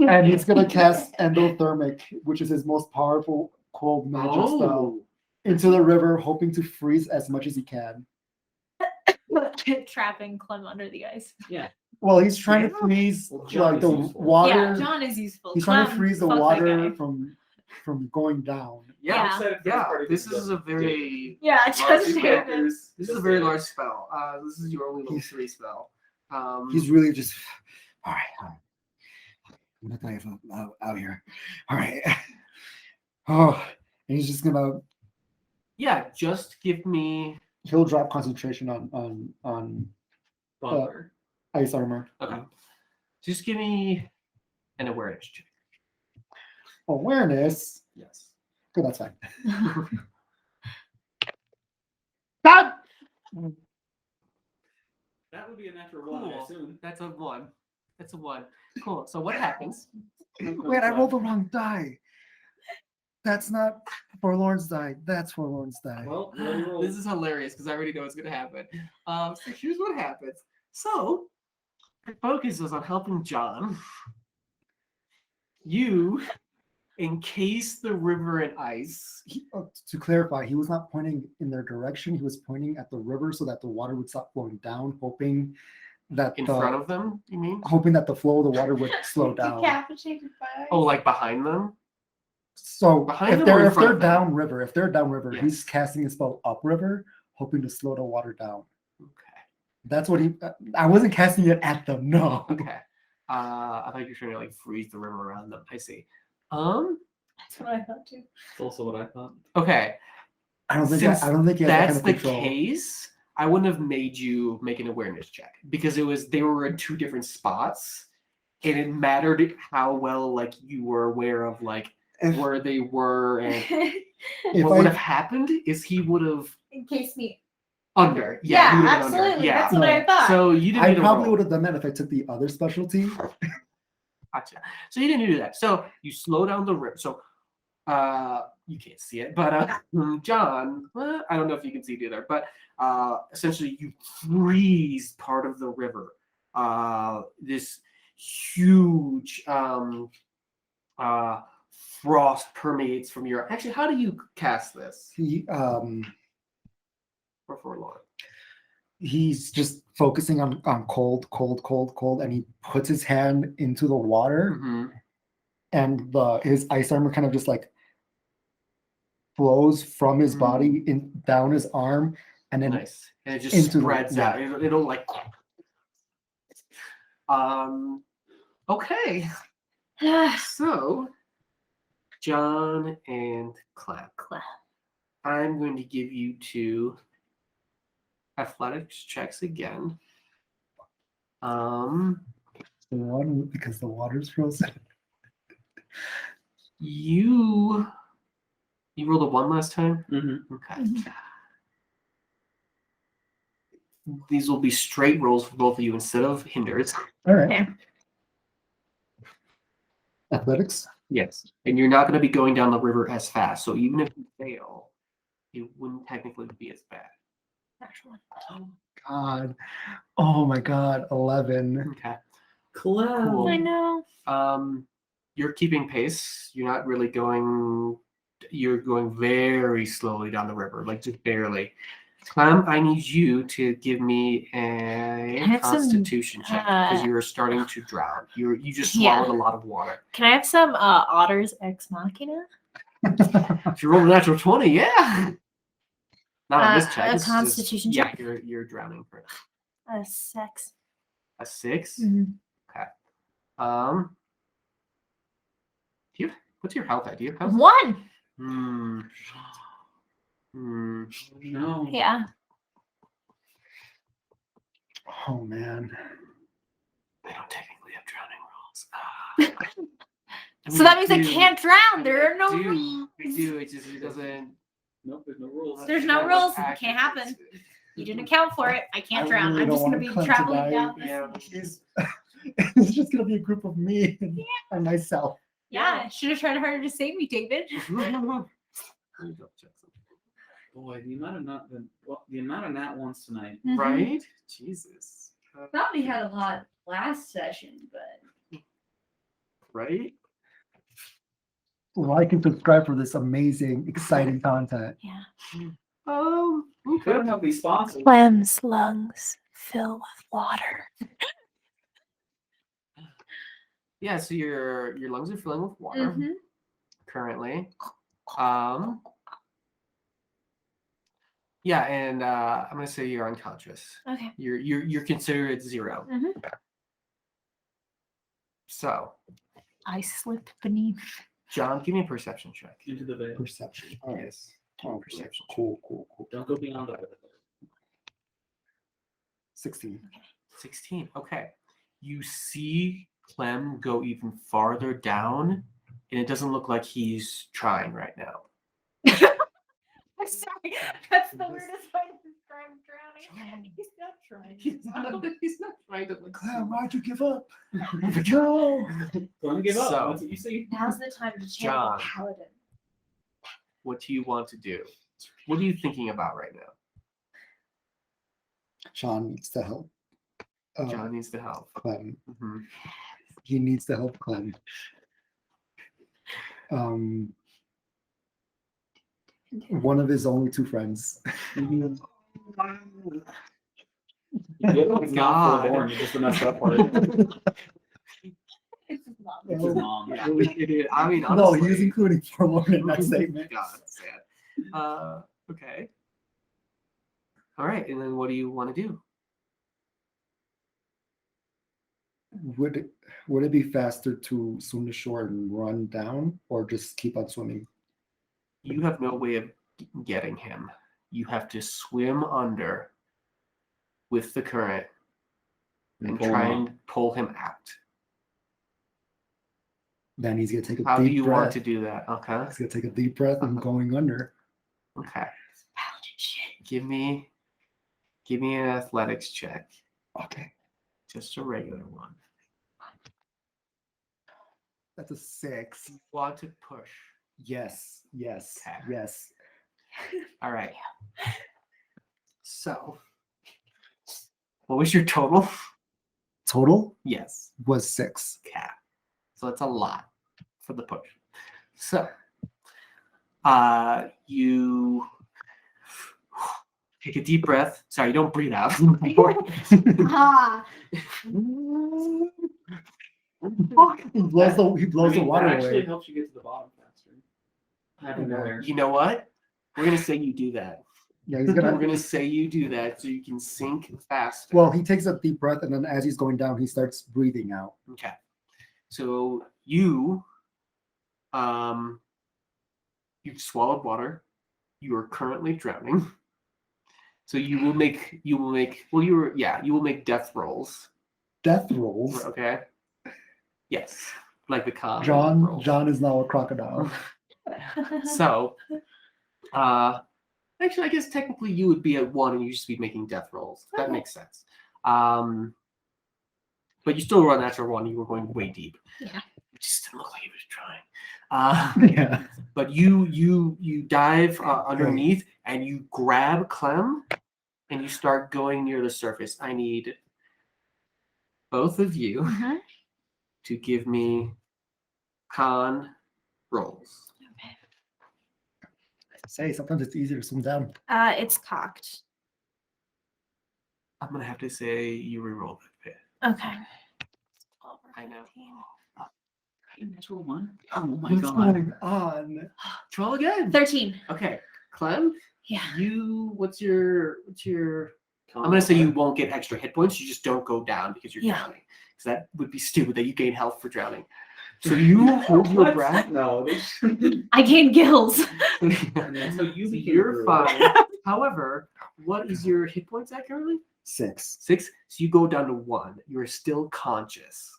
And he's gonna cast endothermic, which is his most powerful cold magic spell, Oh, into the river, hoping to freeze as much as he can. Trapping Clem under the ice. Well, he's trying to Yeah. freeze Well, John like is the useful. water. Yeah, John is useful. He's trying to Clem, freeze the fuck that water guy. from going down. yeah, Yeah. Excited for yeah. party This to is a very, Yeah, Large just two David. characters. this is a very large spell. This is your only level He's- 3 spell. He's really just all right. I'm gonna tell you out here. All right. Oh, and he's just gonna yeah. Just give me. he'll drop concentration on Bonfire. ice armor. Okay. Just give me an awareness check. Awareness. Yes. Good, that's fine. God. That would be a natural 1, I Cool. assume. That's a 1. That's a 1. Cool. So what happens? Wait, I rolled the wrong die. That's not Forlorn's die. That's Forlorn's die. Well, what do you roll? This is hilarious because I already know what's going to happen. So here's what happens. So the focus is on helping John. You encase the river in ice. To clarify, he was not pointing in their direction. He was pointing at the river so that the water would stop flowing down, hoping that In front of them, you mean? the flow of the water would slow down. Decapitated by Oh, like behind them? So Behind if them or in they're front of them? downriver, Yes. he's casting a spell upriver, hoping to slow the water down. Okay. That's what he. I wasn't casting it at them. No. Okay. I thought you were trying to like freeze the river around them. I see. That's what I thought too. That's also what I thought. Okay. I don't think. Since I don't think he has that That's kind of the control. case. I wouldn't have made you make an awareness check because they were in two different spots, and it mattered how well like you were aware of like If- where they were, and If what would have I, happened is he would have Encase me. under. Yeah, he would have been absolutely. Under. Yeah. That's what I thought. So you didn't I need to probably roll. would have done that if I took the other specialty. Gotcha. So you didn't do that. So you slow down the rip. So you can't see it, but John, I don't know if you can see it either, but essentially you freeze part of the river. This huge frost permeates from your. Actually, how do you cast this? He For forlorn. he's just focusing on cold, and he puts his hand into the water, Mm-hmm. and his ice armor kind of just like flows from his body in down his arm, and then Nice. And it just into the- spreads yeah. out. It'll like. Okay. So, John and Clem. I'm going to give you 2 athletics checks again. the water because the water's frozen. You rolled a 1 last time? Mm-hmm. Okay. These will be straight rolls for both of you instead of hinders. All right. Okay. Athletics. Yes. And you're not going to be going down the river as fast. So even if you fail, it wouldn't technically be as bad. God. Oh my God. 11. Okay. Cool. I know. You're keeping pace. You're not really going. You're going very slowly down the river, like just barely. Clem, I need you to give me a I have some, Constitution check because you're starting to drown. You just swallowed a lot of water. Can I have some otters ex machina? If you roll a natural 20, yeah. Not on this check. A this is just- Constitution check? Yeah, you're drowning for A sex. a 6. Mhm. Okay. What's your health at? Do you have health? 1. No. Yeah. Oh man. They don't technically have drowning rules. So that means I can't drown. There are no They rules. do. It doesn't. Nope, there's no rules. There's no rules. It can't happen. You didn't account for it. I can't drown. really I'm just don't going to want be Clem to traveling die. down this. Yeah. It's just gonna be a group of me and myself. Yeah, should have tried harder to save me, David. Boy, the amount of nat ones tonight. Right? Jesus. Thought we had a lot last session, but Right? Like and subscribe for this amazing, exciting content. Yeah. We don't have these sponsors. Clem's lungs fill with water. Yeah, so your lungs are filling with water Mhm. currently. Yeah, and I'm gonna say you're unconscious. Okay. You're considered at 0. Mhm. So, I slip beneath. John, give me a perception check. Into the veil. Perception. All right. Yes. Oh, Perception. Cool. Don't go beyond the veil. 16. 16. Okay. You see Clem go even farther down, and it doesn't look like he's trying right now. I'm sorry. That's the weirdest way to describe drowning. He's not trying. He's not trying to look. Clem, why'd you give up? No. Don't give up. So- That's what you see. Now's the time to channel John. the paladin. What do you want to do? What are you thinking about right now? Sean needs to help. John needs to help. Clem. Mhm. He needs to help Clem. One of his only 2 friends. It's not God. forlorn, you just messed up part. It's his mom. It's his mom. Yeah, I mean, No, honestly. he was including forlorn in that statement. God, sad. Okay. All right, and then what do you want to do? Would it be faster to swim to shore and run down, or just keep on swimming? You have no way of getting him. You have to swim under with the current and pull him try up. and pull him out. Then he's gonna take a How do deep you breath. want to do that? Okay. He's gonna take a deep breath and going under. Okay. Give me an athletics check. Okay. Just a regular one. That's a 6. You want to push. Yes. Yes. Okay. Yes. All right. So, what was your total? Total Yes. was 6. Okay. So that's a lot for the push. So, you take a deep breath. Sorry, you don't breathe out. Ah, He blows the water that actually away. helps you get to the bottom faster. Having that there. You know what? We're gonna say you do that. Yeah, he's We're gonna. gonna say you do that so you can sink faster. Well, he takes a deep breath, and then as he's going down, he starts breathing out. Okay. So you've swallowed water. You are currently drowning. So you will make death rolls. Death rolls. Okay. Yes. Like the con. rolls. John is now a crocodile. So actually I guess technically you would be at 1 and you just be making death rolls. That makes sense. But you still run natural 1, you were going way deep. Yeah. It just didn't look like he was trying. Yeah. But you dive underneath and you grab Clem and you start going near the surface. I need both of you to give me con rolls. Say sometimes it's easier to swim down. it's cocked. I'm gonna have to say you reroll that bit. Okay. I know. Natural 1? Oh my What's god. going on? Roll again. 13. Okay, Clem. Yeah. What's your? I'm gonna say you won't get extra hit points. You just don't go down because you're Yeah. drowning. Because that would be stupid that you gain health for drowning. So you hold your breath. No. I gained gills. So You're fine. However, what is your hit points at currently? 6. 6. So you go down to 1. You are still conscious.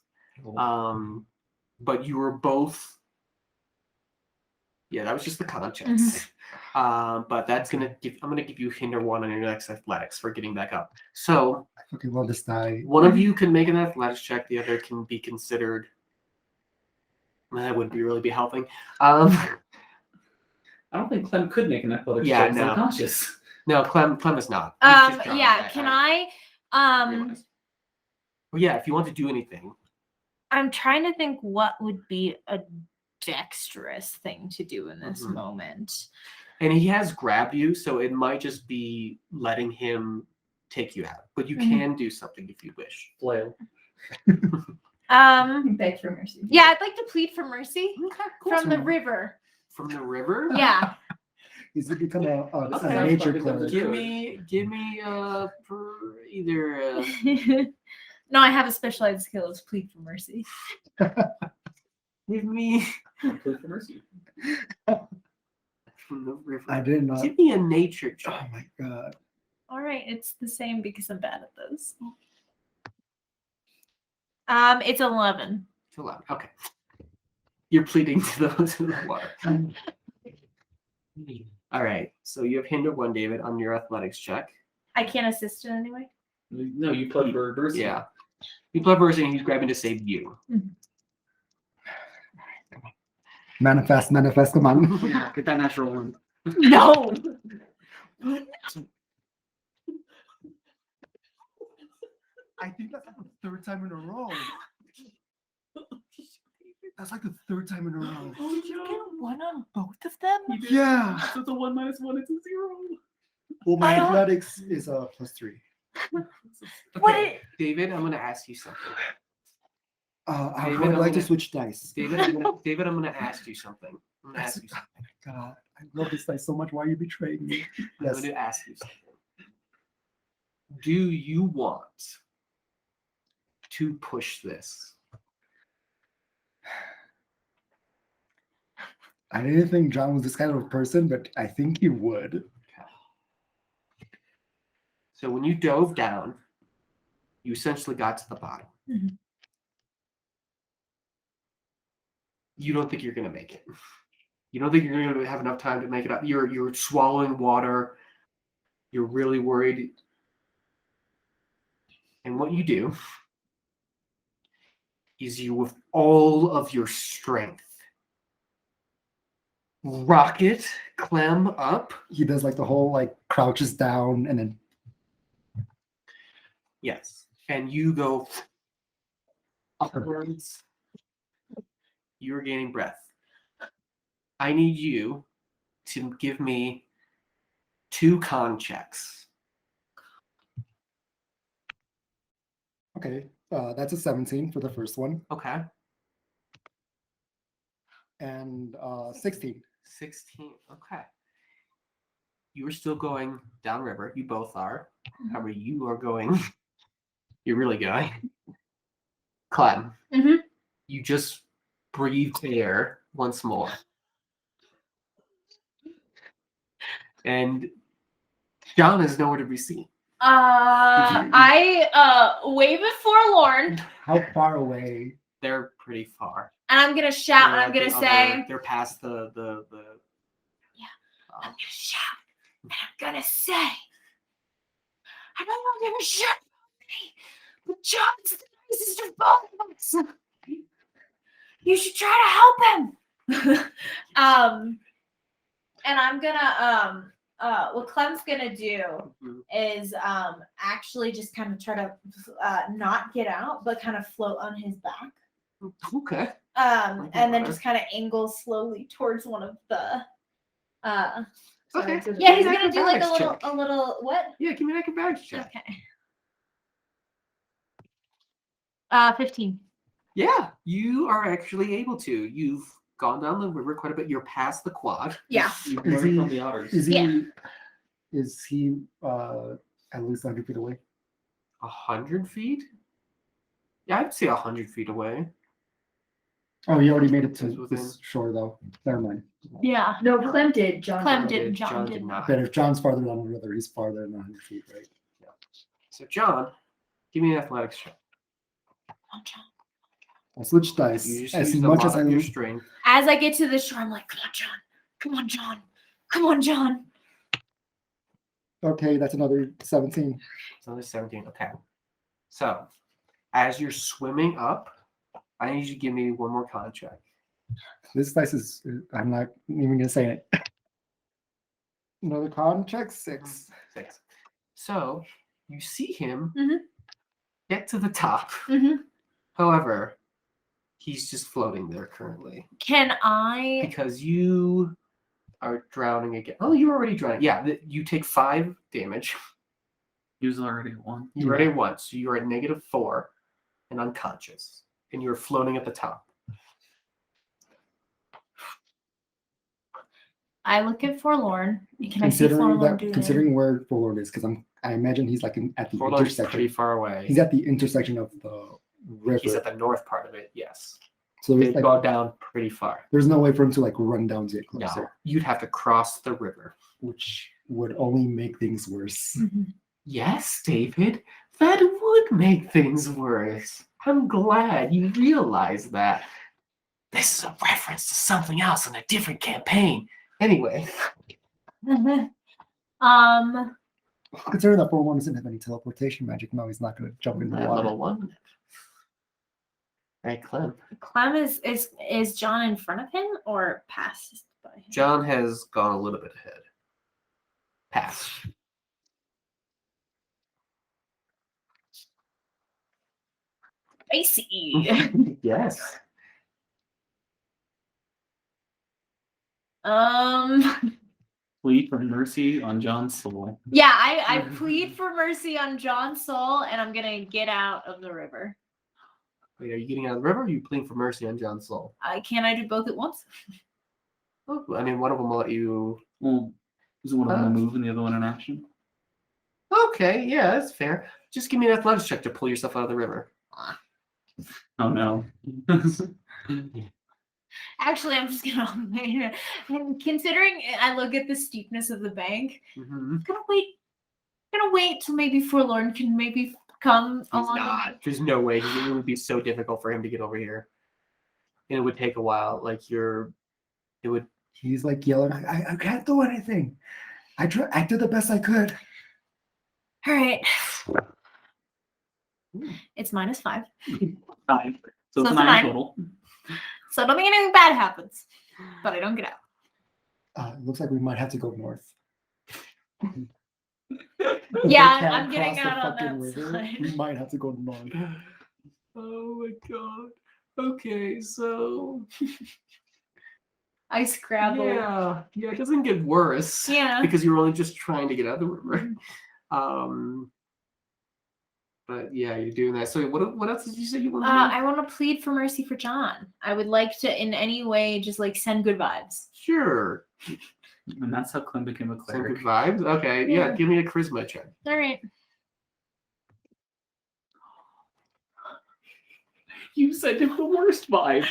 But you were both. Yeah, that was just the con checks. But that's I'm gonna give you hinder 1 on your next athletics for getting back up. So Okay, well, this die. one of you can make an athletics check. The other can be considered. That wouldn't really be helping. I don't think Clem could make an athletics Yeah, check. He's no. unconscious. No, Clem is not. He's just drowning. Yeah, can I realized. Well, yeah, if you want to do anything. I'm trying to think what would be a dexterous thing to do in this Mhm. moment. And he has grabbed you, so it might just be letting him take you out. But you Mhm. can do something if you wish. Flail. Beg for mercy. Yeah, I'd like to plead for mercy Okay, from the river. From the river? Yeah. He's gonna become a Okay. nature cleric. Give me either No, I have a specialized skill as plead for mercy. give me Play for mercy. from the river. I did not. Give me a nature Oh check. my god. All right, it's the same because I'm bad at those. It's 11. It's 11. Okay. You're pleading to the water. All right. So you have hinder 1, David, on your athletics check. I can't assist in any way. No, you play for mercy. Yeah. You play person and he's grabbing to save you. Manifest, come on. Yeah, get that natural 1. No. I think that's like the 3rd time in a row. That's like the 3rd time in a row. Oh, did you get 1 on both of them? Yeah. So it's a 1 minus 1, it's a 0. Well, my I don't- athletics is +3. What Okay, David, I'm going to ask you something. I David, would I'm like to gonna- switch dice. David, I'm going to ask you something. I'm going to ask you something. God, I love this dice so much. Why are you betraying me? I'm Yes. going to ask you something. Do you want to push this? I didn't think John was this kind of person, but I think he would. So when you dove down, you essentially got to the bottom. Mhm. You don't think you're going to make it. You don't think you're going to have enough time to make it up. You're swallowing water. You're really worried. And what you do is you, with all of your strength, rocket Clem up. He does like the whole like crouches down and then Yes. And you go upwards. You're gaining breath. I need you to give me 2 con checks. okay. That's a 17 for the first one Okay. and 16. 16. Okay. You are still going downriver. You both are. However, you are going. You're really going. Clem. Mhm. You just breathed air once more. And John is nowhere to be seen. I wave at forlorn, How far away? They're pretty far. and I'm gonna shout, and They're I'm gonna at the say, other- they're past the Yeah. I'm gonna shout, and I'm gonna say, I don't know if you're sure about me, but John's the nicest of both of us. You should try to help him. And I'm gonna what Clem's gonna do Mhm. is actually just kind of try to not get out, but kind of float on his back. Okay. And then water. just kind of angle slowly towards one of the Okay. yeah, he's Give me gonna an do like acrobatics check. a little what? Yeah, give me an acrobatics check. Okay. 15. Yeah, you are actually able to. You've gone down the river quite a bit. You're past the quad. Yeah. You're Is learning he- from the otters. Is he? Yeah. Is he at least 100 feet away? 100 feet? Yeah, I'd say 100 feet away. Oh, he already made it to It's within- this shore though. Never mind. Yeah. No, Clem did. John Clem did. did. John did. not. But if John's farther down the river, he's farther than 100 feet, right? So, John, give me an athletics check. I'll switch dice. You just As used a much lot as I of your strength. As I get to the shore, I'm like, come on, John. Come on, John. Come on, John. Okay, that's another 17. It's only 17. Okay. So, as you're swimming up, I need you to give me one more con check. This dice is, I'm not even gonna say it. Another con check, 6. 6. So, you see him Mhm. get to the top. Mhm. However, he's just floating there currently Can I? because you are drowning again. Oh, you're already drowning. Yeah, you take 5 damage. He was already at 1. You already once, so you're at -4 and unconscious, and you're floating at the top. I look at forlorn. Can I see forlorn doing Considering where Forlorn is, because I imagine he's like at the Forlorn's pretty intersection. far away. He's at the intersection of the river. He's at the north part of it. Yes, So they've there's, like, gone down pretty far. there's no way for him to like run down to get No, closer, you'd have to cross the river. which would only make things worse. Mhm. Yes, David, that would make things worse. I'm glad you realize that. This is a reference to something else in a different campaign. Anyway, Considering that Forlorn doesn't have any teleportation magic, no, he's not going to jump into the at water. level 1. Hey, Clem. Clem is John in front of him or past by him? John has gone a little bit ahead. Pass. I see. Yes. Plead for mercy on John's soul. Yeah, I plead for mercy on John's soul, and I'm gonna get out of the river. Wait, are you getting out of the river or are you pleading for mercy on John's soul? Can I do both at once? Oh, I mean, one of them will let you. Well, is one of them a move and the other one an action? Okay, yeah, that's fair. Just give me an athletics check to pull yourself out of the river. Oh no. Actually, I'm just gonna. Considering I look at the steepness of the bank, Mm-hmm. I'm gonna wait gonna wait till maybe Forlorn can maybe come He's on. not. There's no way. It would be so difficult for him to get over here. And it would take a while. Like it would. He's like yelling, I can't do anything. I did the best I could. All right. It's -5. 5. So So it's it's a 9 9. total. So I don't think anything bad happens. But I don't get out. It looks like we might have to go north. If they Yeah, can't I'm getting cross the out on fucking that river, side. we might have to go north. Oh my god. Okay, so I scrabble. yeah, it doesn't get worse. Yeah. Because you're only just trying to get out of the river. But yeah, you're doing that. So what else did you say you want to do? I want to plead for mercy for John. I would like to, in any way, just like send good vibes. Sure. And that's how Clem became a Some cleric. good vibes. Okay, yeah. Yeah. Give me a charisma check. All right. You said the worst vibe.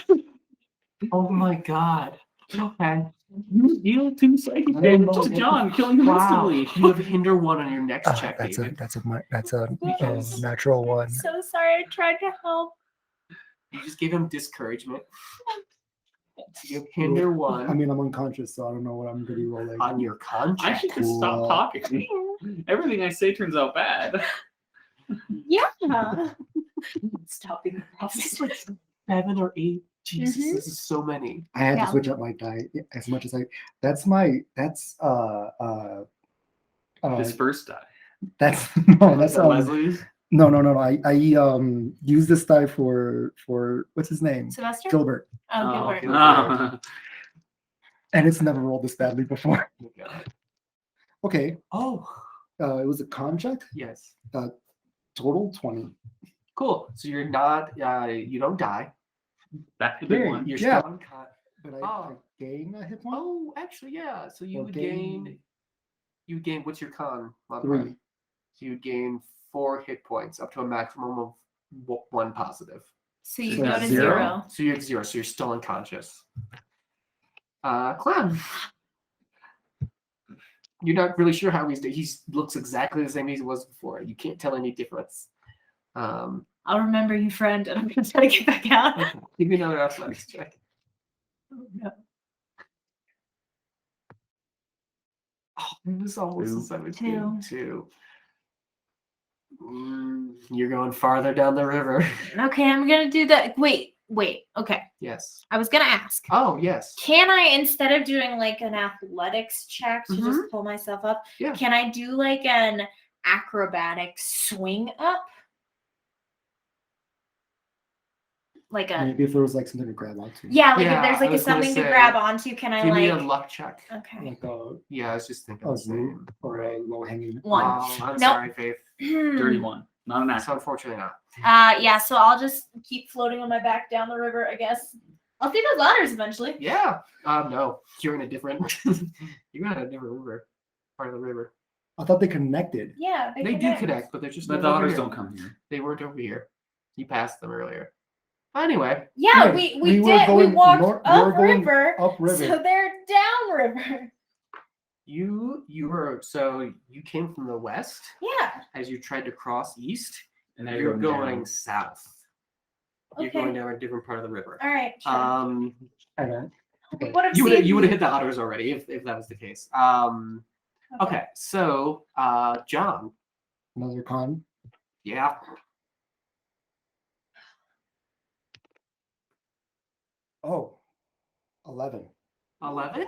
Oh my god. Okay. You deal 2 psychic I don't damage know. to John, killing him Wow. instantly. You have hinder 1 on your next check, That's a David. that's a natural one. So sorry. I tried to help. You just gave him discouragement. You have hinder 1 I mean, I'm unconscious, so I don't know what I'm gonna be rolling. on your con I check. should just stop Cool. talking. Everything I say turns out bad. Yeah. Stop being This is like 7 or 8. Jesus, Mhm. this is so many. I had Yeah. to switch up my die as much as I. That's His first die. that's no, that's Is that Leslie's? no. I use this die for what's his name? Sylvester? Gilbert, Oh, Gilbert. Gilbert. Ah. and it's never rolled this badly before. Oh my God. Okay, Oh, it was a con check, yes. total 20. Cool. So you're not, you don't die. That's the big Yay. one. You're Yeah. still unconscious. But I Oh. gain a hit point. Oh, actually, yeah. So you Or would gain- gain, what's your con? modifier? 3. So you would gain 4 hit points up to a maximum of 1 positive. So you So go to 0? 0. So you're at 0, so you're still unconscious. Clem. You're not really sure how he looks exactly the same as he was before. You can't tell any difference. I'll remember you, friend, and I'm going to try to get back out. Okay. Give me another athletics check. Oh, no. Oh, it was almost a 2. 17. 2. You're going farther down the river. Okay, I'm going to do that. Wait. Okay. Yes. I was going to ask. Oh, yes. Can I, instead of doing like an athletics check to Mhm. just pull myself up, Yeah. can I do like an acrobatic swing up? Like a Maybe if there was like something to grab onto. yeah, like Yeah, if there's I like a was gonna something to say, grab onto, can I Give me a like luck check. okay. Like a Yeah, I was just thinking a the same. or a low hanging. One. Oh, I'm Nope. sorry, Faith. Dirty one. Not an That's accident. unfortunately not. Yeah, so I'll just keep floating on my back down the river, I guess. I'll see those otters eventually. Yeah. No, you're in a different. You're in a different river, part of the river. I thought they connected. Yeah, They do connect, but they're just The not over daughters here. don't come here. They weren't over here. You passed them earlier. Anyway, Yeah, Yeah, we we were did. We going walked we were going upriver, upriver. so they're downriver. you came from the west Yeah. as you tried to cross east. And now You're going down. south. You're Okay. going down a different part of the river. All right. Sure. I don't. Okay. What have You would seen- have hit the otters already if that was the case. Okay, so John, Another con. yeah. Oh, 11. 11?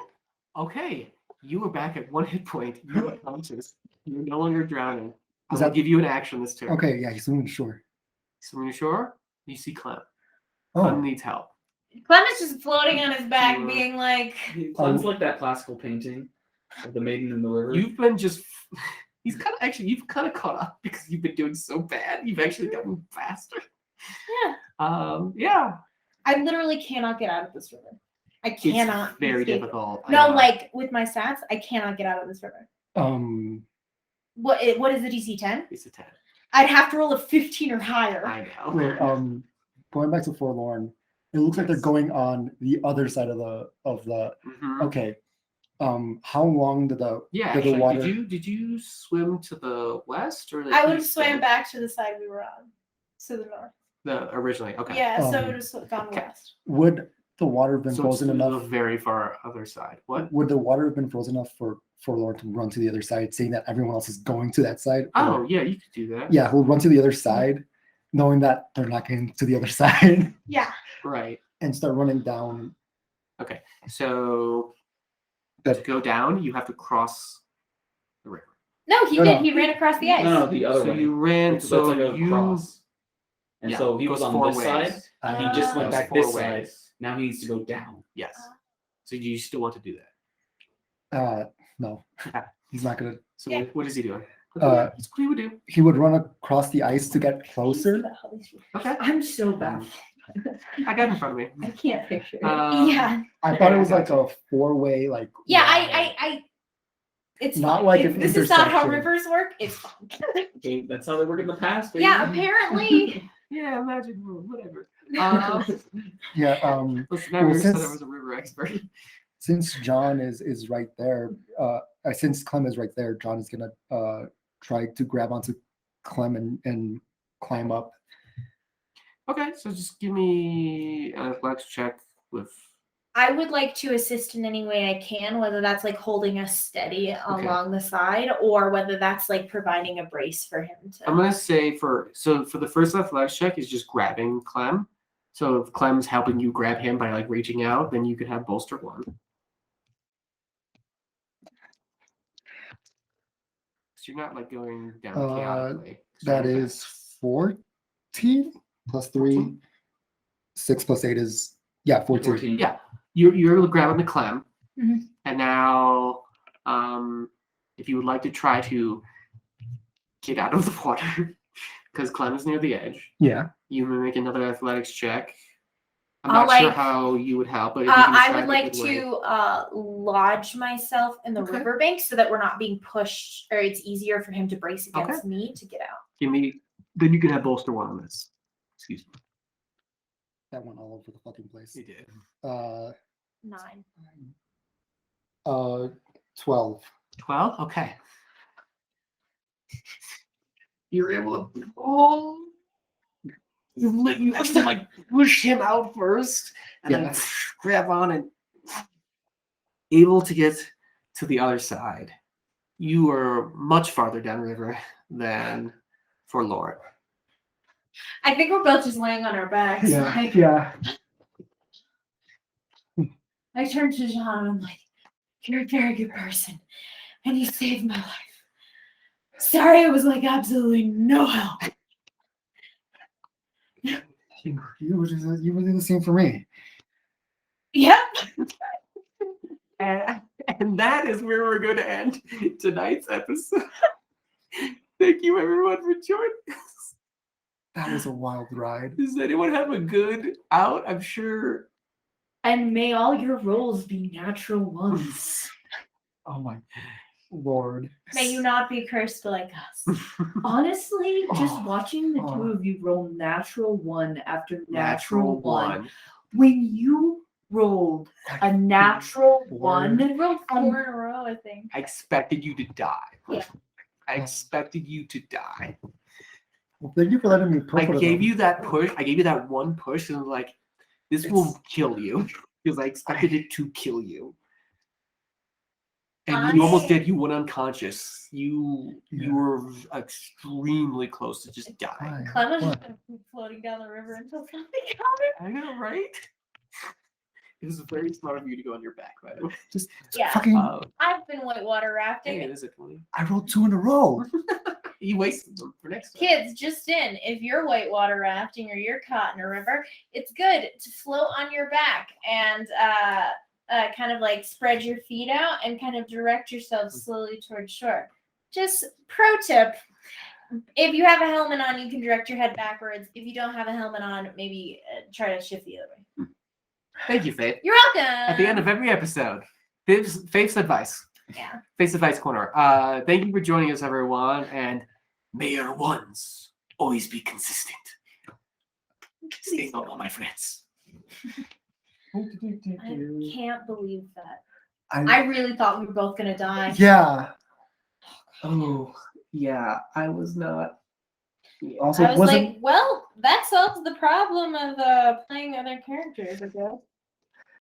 Okay. You were back at 1 hit point. You were conscious. You're no longer drowning. I'm Is gonna that- give you an action this turn. Okay, yeah, he's moving sure. So when you're sure, you see Clem. Oh, Clem needs help. Clem is just floating on his back, Sure. being like, Clem's like that classical painting of the maiden in the river. You've been just you've kind of caught up because you've been doing so bad. You've actually gotten faster. yeah. Yeah. I literally cannot get out of this river. I cannot. It's very escape. difficult. I No, know. like with my stats, I cannot get out of this river. What is the DC 10? It's a 10. I'd have to roll a 15 or higher. I know. wait, going back to Forlorn, it looks like they're Yes. going on the other side of the Mhm. okay. how long did the Yeah, did the actually, water? did you swim to the west or the I would have east swam then? back to the side we were on, to the north. The originally, okay. Yeah, so Um, it would have gone okay. west. Would the water have been So it's frozen the enough? very far other side. What? Would the water have been frozen enough for Lauren to run to the other side, seeing that everyone else is going to that side? Oh, Or- yeah, you could do that. yeah, he'll run to the other side, knowing that they're not getting to the other side, Yeah. Right. and start running down. So to go down, you have to cross the river. No, he No, did. no. He ran across the ice. No, the other So way. you ran. That's So like a you. cross. And Yeah, so he goes was on four this side. ways. He just went Goes back four this side. ways. Now he needs to go down. Yes. So you still want to do that? No, Okay. he's not gonna. So Yeah. what is he doing? Uh, That's what he would do. He would run across the ice to get closer. Okay. I'm so bad. I got it in front of me. I can't picture it. Yeah. I thought it Okay, was I like a four-way, like. Yeah, wide. I it's Not fine. like If an this is not how intersection. rivers work, it's fine. Okay, that's how they work in the past. Baby. Yeah, apparently. Yeah, imagine whatever. Yeah. Listen, I Well, never said I since- was a river expert. Since John is right there, since Clem is right there, John is gonna try to grab onto Clem and climb up. Okay, so just give me an athletics check with. I would like to assist in any way I can, whether that's like holding us steady along the side or whether that's like providing a brace for him to. I'm gonna say for the first athletics check is just grabbing Clem. So if Clem's helping you grab him by like reaching out, then you could have bolster 1. So you're not like going down chaotically. So That you're is 14 plus 3. 14? 6 plus 8 is 14. 14. Yeah, you're grabbing the Clem, Mhm. and now if you would like to try to get out of the water, because Clem is near the edge, Yeah. you may make another athletics check. I'm I'll, not sure like, how you would help, but if you can I describe would a like good way. to lodge myself in the Okay. riverbank so that we're not being pushed, or it's easier for him to brace against me to get out. Give me. Then you can have bolster 1 on this. Excuse me. That went all over the fucking place. You did. 9. 12. 12. Okay. You're able to. Oh. You have to like push him out first, and then grab on and able to get to the other side. You are much farther downriver than for Laura. I think we're both just laying on our backs. Like, Yeah. I turned to John and I'm like, you're a very good person, and you saved my life. Sorry, it was like absolutely no help. You were doing the same for me. Yep. And that is where we're going to end tonight's episode. Thank you, everyone, for joining us. That was a wild ride. Does anyone have a good out? I'm sure. And may all your rolls be natural ones. Oh my Lord. May you not be cursed like us. Honestly, just Oh, watching the oh. two of you roll natural 1 after natural 1. 1. When you rolled a natural 1, We rolled 4 in a row, I think. I expected you to die. Yeah. I expected you to die. Well, thank you for letting me I put gave you that push. I gave you that one push, and like, this will kill you because I expected it to kill you. And you almost did. You went unconscious. You were extremely close to just dying. Clem was What? just floating down the river until something got I know, right? It was very smart of you to go on your back, by the way. Just Yeah. fucking. I've been whitewater rafting. Hey, it is a 20. I rolled 2 in a row. You wasted them for next time. Kids, just in, if you're whitewater rafting or you're caught in a river, it's good to float on your back and kind of like spread your feet out and kind of direct yourself slowly towards shore. Just pro tip. If you have a helmet on, you can direct your head backwards. If you don't have a helmet on, maybe try to shift the other way. Thank you, Faith. You're welcome. At the end of every episode, Faith's advice. Yeah. Faith's advice corner. Thank you for joining us, everyone, and may your ones always be consistent. Stay noble, my friends. I can't believe that. I really thought we were both gonna die. Yeah. Oh, yeah. I was not. Yeah. Also, I was wasn't like, well, that solves the problem of playing other characters, I guess.